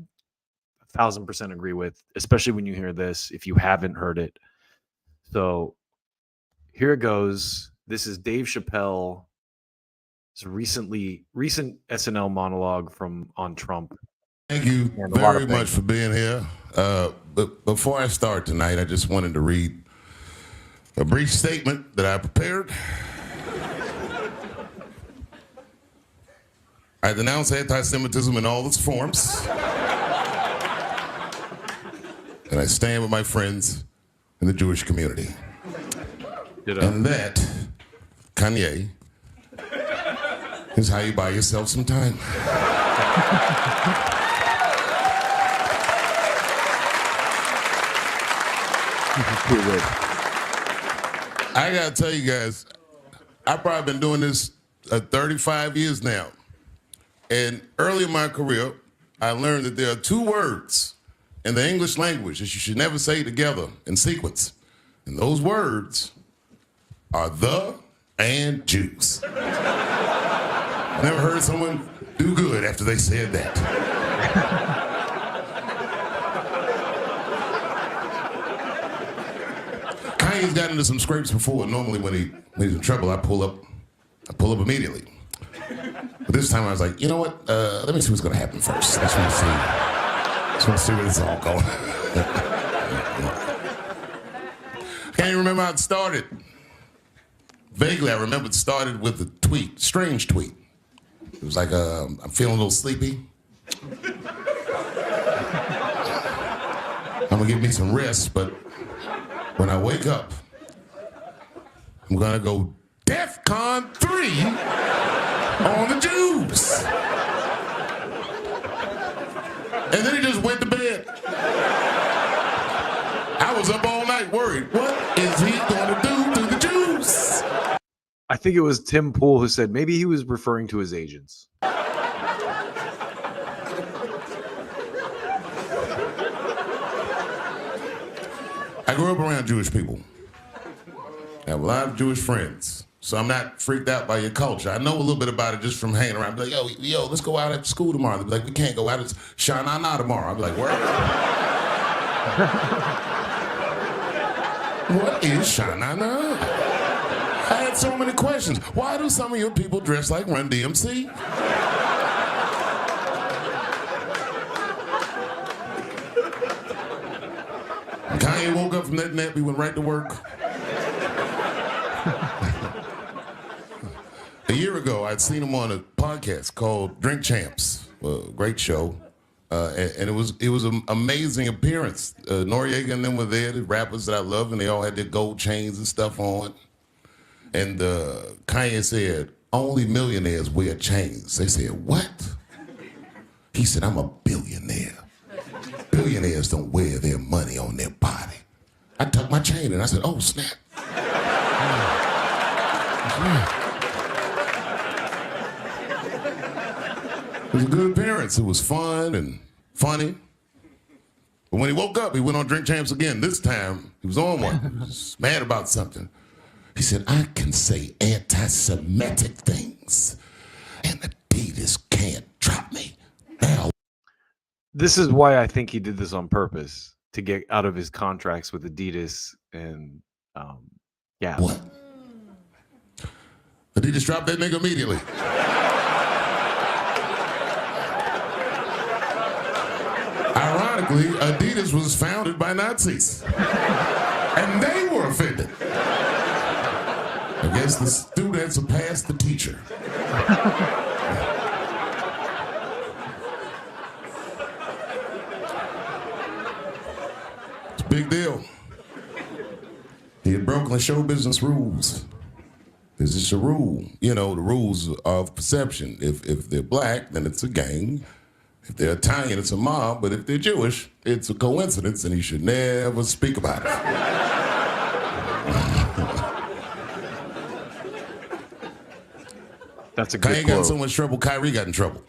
1,000% agree with, especially when you hear this, if you haven't heard it. So here it goes. This is Dave Chappelle. It's a recent SNL monologue on Trump. Thank you very much for being here. But before I start tonight, I just wanted to read a brief statement that I prepared. I denounce anti-Semitism in all its forms. And I stand with my friends in the Jewish community. And that, Kanye, is how you buy yourself some time. I gotta tell you guys, I've probably been doing this 35 years now. And early in my career, I learned that there are two words in the English language that you should never say together in sequence. And those words are the and Jews. Never heard someone do good after they said that. Kanye's gotten into some scrapes before. Normally when he's in trouble, I pull up immediately. But this time I was like, you know what? Let me see what's gonna happen first. I just want to see where this is all going. Can't even remember how it started. Vaguely, I remember it started with a tweet, strange tweet. It was like, I'm feeling a little sleepy. I'm gonna give me some rest, but when I wake up, I'm gonna go DEFCON 3 on the Jews. And then he just went to bed. I was up all night worried. What is he gonna do to the Jews? I think it was Tim Pool who said maybe he was referring to his agents. I grew up around Jewish people. I have a lot of Jewish friends. So I'm not freaked out by your culture. I know a little bit about it just from hanging around. I'd be like, yo, let's go out after school tomorrow. They'd be like, we can't go out. It's Shana Na tomorrow. I'd be like, where? What is Shana Na? I had so many questions. Why do some of your people dress like Run DMC? Kanye woke up from that nap, he went right to work. A year ago, I'd seen him on a podcast called Drink Champs, a great show. And it was an amazing appearance. Noriega and them were there, the rappers that I love, and they all had their gold chains and stuff on. And Kanye said, only millionaires wear chains. They said, what? He said, I'm a billionaire. Billionaires don't wear their money on their body. I tucked my chain and I said, oh, snap. It was a good appearance. It was fun and funny. But when he woke up, he went on Drink Champs again. This time, he was on one. He was mad about something. He said, I can say anti-Semitic things, and Adidas can't drop me. Now. This is why I think he did this on purpose, to get out of his contracts with Adidas and, yeah. What? Adidas dropped that nigga immediately. Ironically, Adidas was founded by Nazis. And they were offended. I guess the student surpassed the teacher. It's a big deal. He had broken the show business rules. There's just a rule. You know, the rules of perception. If they're black, then it's a gang. If they're Italian, it's a mob. But if they're Jewish, it's a coincidence, and you should never speak about it. That's a good Kanye quote. got so much trouble, Kyrie got in trouble.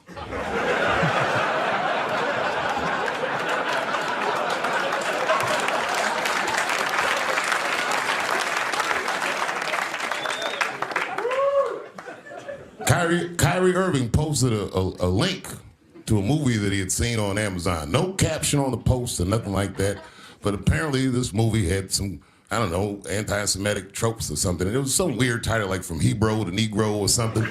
Kyrie Irving posted a link to a movie that he had seen on Amazon. No caption on the post or nothing like that. But apparently this movie had some, I don't know, anti-Semitic tropes or something. And it was some weird title, like From Hebrew to Negro or something.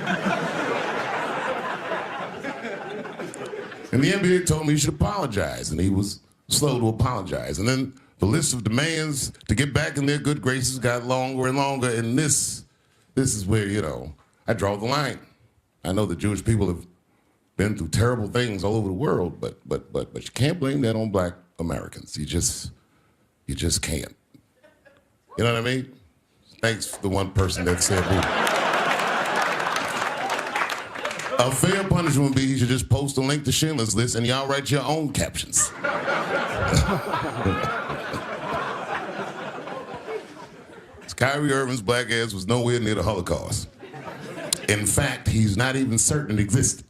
And the NBA told me he should apologize, and he was slow to apologize. And then the list of demands to get back in their good graces got longer and longer, and this is where, you know, I draw the line. I know that Jewish people have been through terrible things all over the world, but you can't blame that on black Americans. You just can't. You know what I mean? Thanks for the one person that said that. A fair punishment would be he should just post a link to Schindler's List and y'all write your own captions. Kyrie Irving's black ass was nowhere near the Holocaust. In fact, he's not even certain it existed.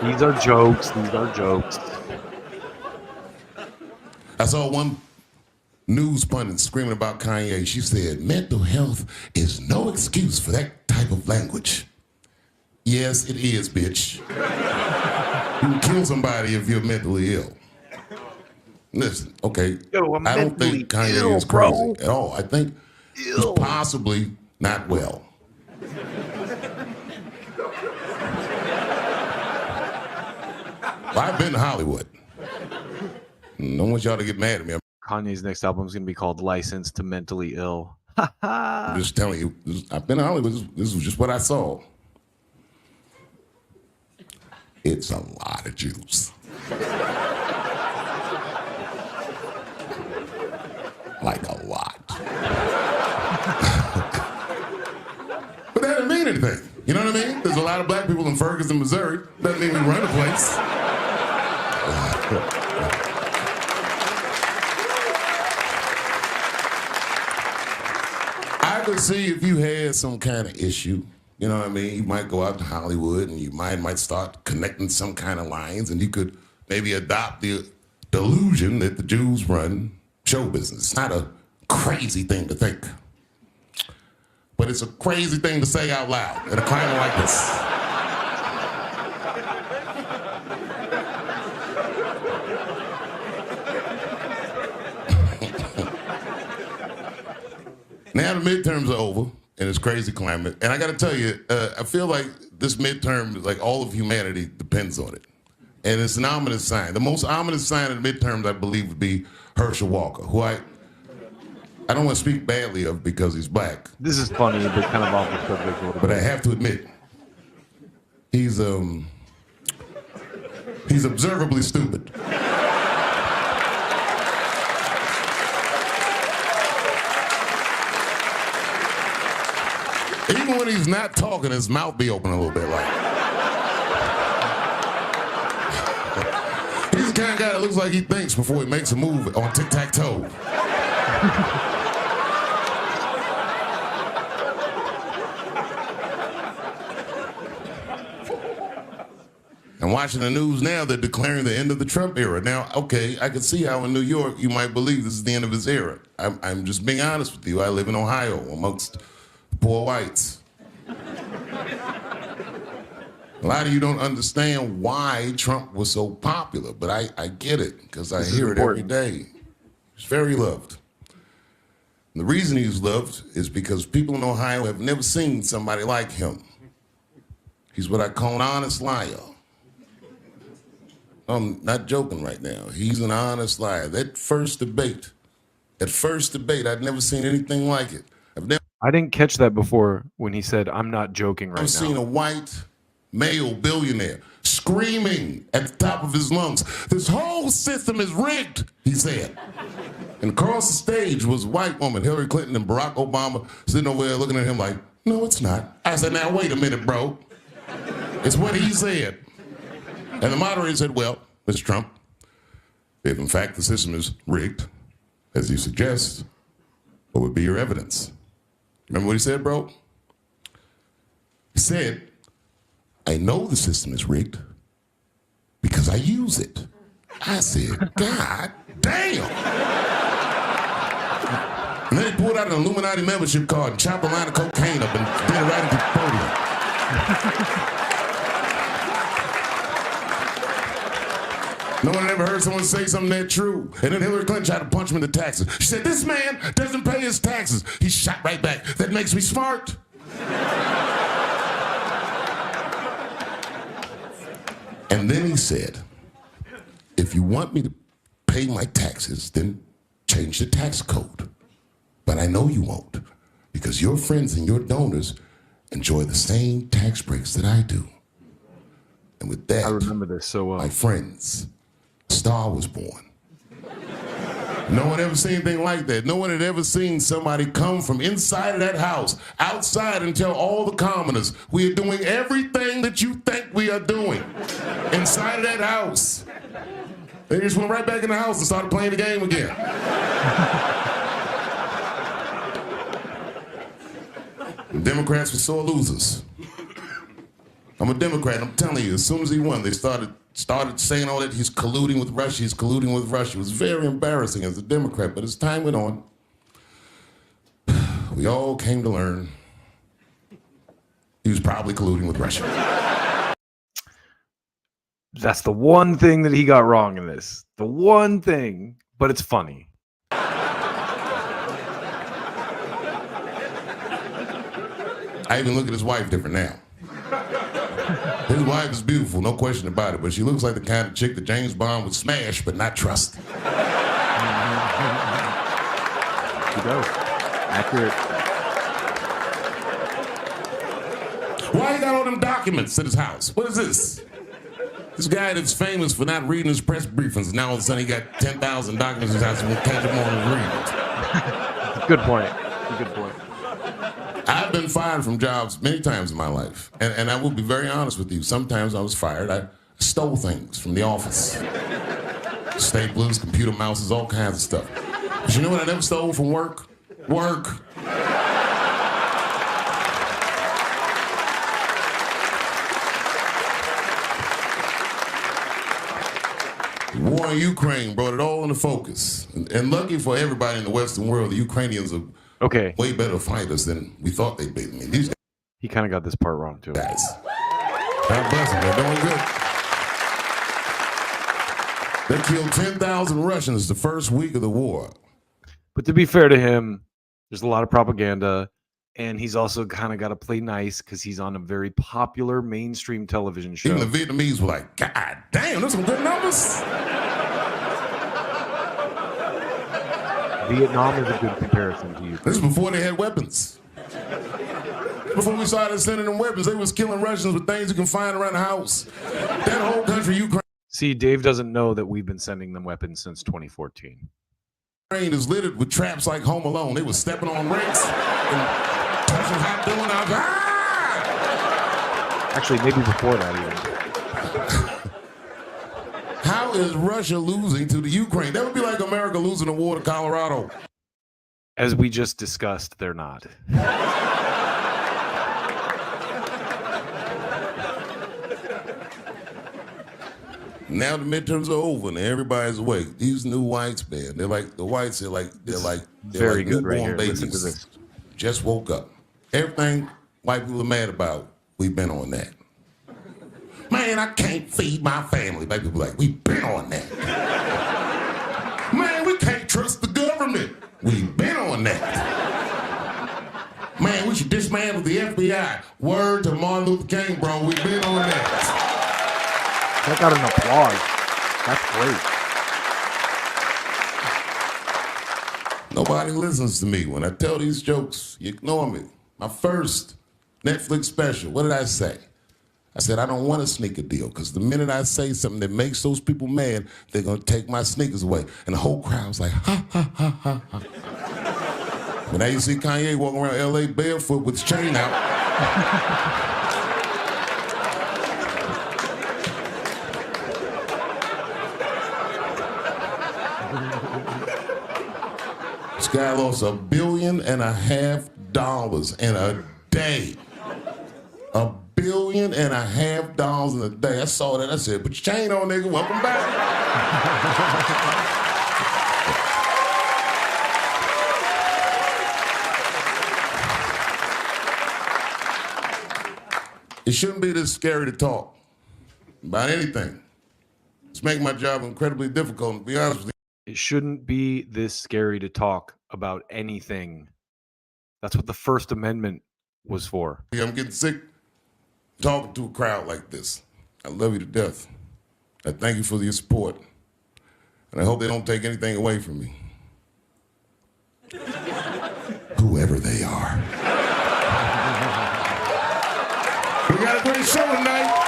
These are jokes. These are jokes. I saw one news pundit screaming about Kanye. She said, mental health is no excuse for that type of language. Yes, it is, bitch. You can kill somebody if you're mentally ill. Listen, okay, I don't think Kanye is crazy at all. I think he's possibly not well. Well, I've been to Hollywood. I don't want y'all to get mad at me. Kanye's next album is going to be called License to Mentally Ill. I'm just telling you, I've been to Hollywood. This was just what I saw. It's a lot of Jews. Like a lot. But that doesn't mean anything. You know what I mean? There's a lot of black people in Ferguson, Missouri. Doesn't mean we run the place. I could see if you had some kind of issue, you know what I mean? You might go out to Hollywood and you might start connecting some kind of lines, and you could maybe adopt the delusion that the Jews run show business. It's not a crazy thing to think. But it's a crazy thing to say out loud in a climate like this. Now the midterms are over in this crazy climate, and I got to tell you, I feel like this midterm, like all of humanity, depends on it. And it's an ominous sign. The most ominous sign of the midterms, I believe, would be Herschel Walker, who I don't want to speak badly of because he's black. This is funny, but kind of off the subject a little But bit. I have to admit, he's observably stupid. Even when he's not talking, his mouth be open a little bit like. He's the kind of guy that looks like he thinks before he makes a move on tic-tac-toe. And watching the news now, they're declaring the end of the Trump era. Now, okay, I can see how in New York you might believe this is the end of his era. I'm just being honest with you. I live in Ohio amongst poor whites. A lot of you don't understand why Trump was so popular, but I get it because I hear it every day. He's very loved. And the reason he's loved is because people in Ohio have never seen somebody like him. He's what I call an honest liar. I'm not joking right now. He's an honest liar. That first debate, I'd never seen anything like it. I didn't catch that before when he said, "I'm not joking right now." I've seen a white male billionaire screaming at the top of his lungs, "This whole system is rigged," he said. And across the stage was a white woman, Hillary Clinton and Barack Obama, sitting over there looking at him like, "No, it's not." I said, "Now, wait a minute, bro. It's what he said." And the moderator said, "Well, Mr. Trump, if in fact the system is rigged, as you suggest, what would be your evidence?" Remember what he said, bro? He said, "I know the system is rigged because I use it." I said, "God damn." And then he pulled out an Illuminati membership card and chopped a line of cocaine up and did it right into the podium. No one had ever heard someone say something that true. And then Hillary Clinton tried to punch him in the taxes. She said, "This man doesn't pay his taxes." He shot right back. "That makes me smart." And then he said, "If you want me to pay my taxes, then change the tax code. But I know you won't, because your friends and your donors enjoy the same tax breaks that I do." And with that, I remember this so well. My friends, a star was born. No one ever seen anything like that. No one had ever seen somebody come from inside of that house, outside, and tell all the commoners, "We are doing everything that you think we are doing." Inside of that house. They just went right back in the house and started playing the game again. The Democrats were sore losers. I'm a Democrat. I'm telling you, as soon as he won, they started saying all that he's colluding with Russia. He's colluding with Russia. It was very embarrassing as a Democrat. But as time went on, we all came to learn he was probably colluding with Russia. That's the one thing that he got wrong in this. The one thing, but it's funny. I even look at his wife different now. His wife is beautiful, no question about it, but she looks like the kind of chick that James Bond would smash but not trust. She does. Accurate. Why you got all them documents at his house? What is this? This guy that's famous for not reading his press briefings, now all of a sudden he got 10,000 documents in his house and we'll catch him on his readings. Good point. Good point. I've been fired from jobs many times in my life. And I will be very honest with you. Sometimes I was fired. I stole things from the office. Staplers, computer mouses, all kinds of stuff. But you know what I never stole from work? Work. The war in Ukraine brought it all into focus. And lucky for everybody in the Western world, the Ukrainians are way better fighters than we thought they'd be. I mean, these He kind of got this part wrong, too. guys, God bless them, they're doing good. They killed 10,000 Russians the first week of the war. But to be fair to him, there's a lot of propaganda, and he's also kind of got to play nice because he's on a very popular mainstream television show. Even the Vietnamese were like, "God damn, those some good numbers." Vietnam is a good comparison to you. This is before they had weapons. Before we started sending them weapons, they was killing Russians with things you can find around the house. That whole country, Ukraine, See, Dave doesn't know that we've been sending them weapons since 2014. is littered with traps like Home Alone. They was stepping on rakes and touching hot doing out. Ah! Actually, maybe before that even. How is Russia losing to the Ukraine? That would be like America losing the war to Colorado. As we just discussed, they're not. Now the midterms are over and everybody's awake. These new whites, man, they're like the whites. They're like Very good right newborn here. Listen to babies. this. Just woke up. Everything white people are mad about, we've been on that. Man, I can't feed my family. White people are like, we've been on that. Man, we can't trust the government. We've been on that. Man, we should dismantle the FBI. Word to Martin Luther King, bro. We've been on that. That got an applause. That's great. Nobody listens to me. When I tell these jokes, you ignore me. My first Netflix special, what did I say? I said, I don't want a sneaker deal, because the minute I say something that makes those people mad, they're going to take my sneakers away. And the whole crowd was like, ha, ha, ha, ha, ha. But now you see Kanye walking around L.A. barefoot with his chain out. This guy lost $1.5 billion in a day. $1.5 billion in a day. I saw that. I said, put your chain on, nigga. Welcome back. It shouldn't be this scary to talk about anything. It's making my job incredibly difficult, to be honest with you. It shouldn't be this scary to talk about anything. That's what the First Amendment was for. I'm getting sick talking to a crowd like this. I love you to death. I thank you for your support. And I hope they don't take anything away from me. Whoever they are. We got a great show tonight.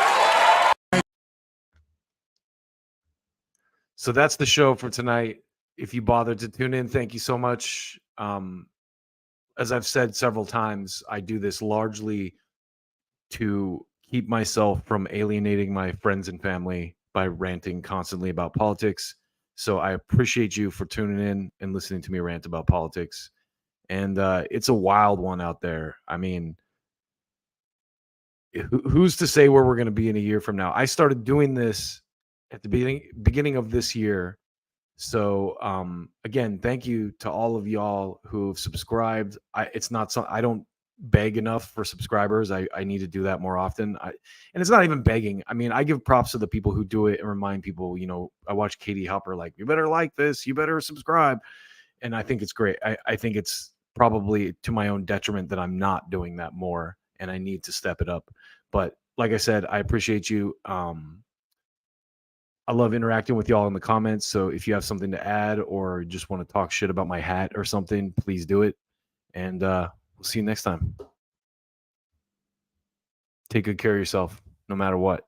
So that's the show for tonight. If you bothered to tune in, thank you so much. As I've said several times, I do this largely to keep myself from alienating my friends and family by ranting constantly about politics. So I appreciate you for tuning in and listening to me rant about politics. And it's a wild one out there. I mean, who's to say where we're going to be in a year from now? I started doing this at the beginning of this year. So again, thank you to all of y'all who've subscribed. It's not so I don't beg enough for subscribers. I need to do that more often. And it's not even begging. I mean, I give props to the people who do it and remind people, you know, I watch Katie Hopper like, you better like this, you better subscribe. And I think it's great. I think it's probably to my own detriment that I'm not doing that more, and I need to step it up. But like I said, I appreciate you. I love interacting with y'all in the comments. So if you have something to add or just want to talk shit about my hat or something, please do it. And we'll see you next time. Take good care of yourself, no matter what.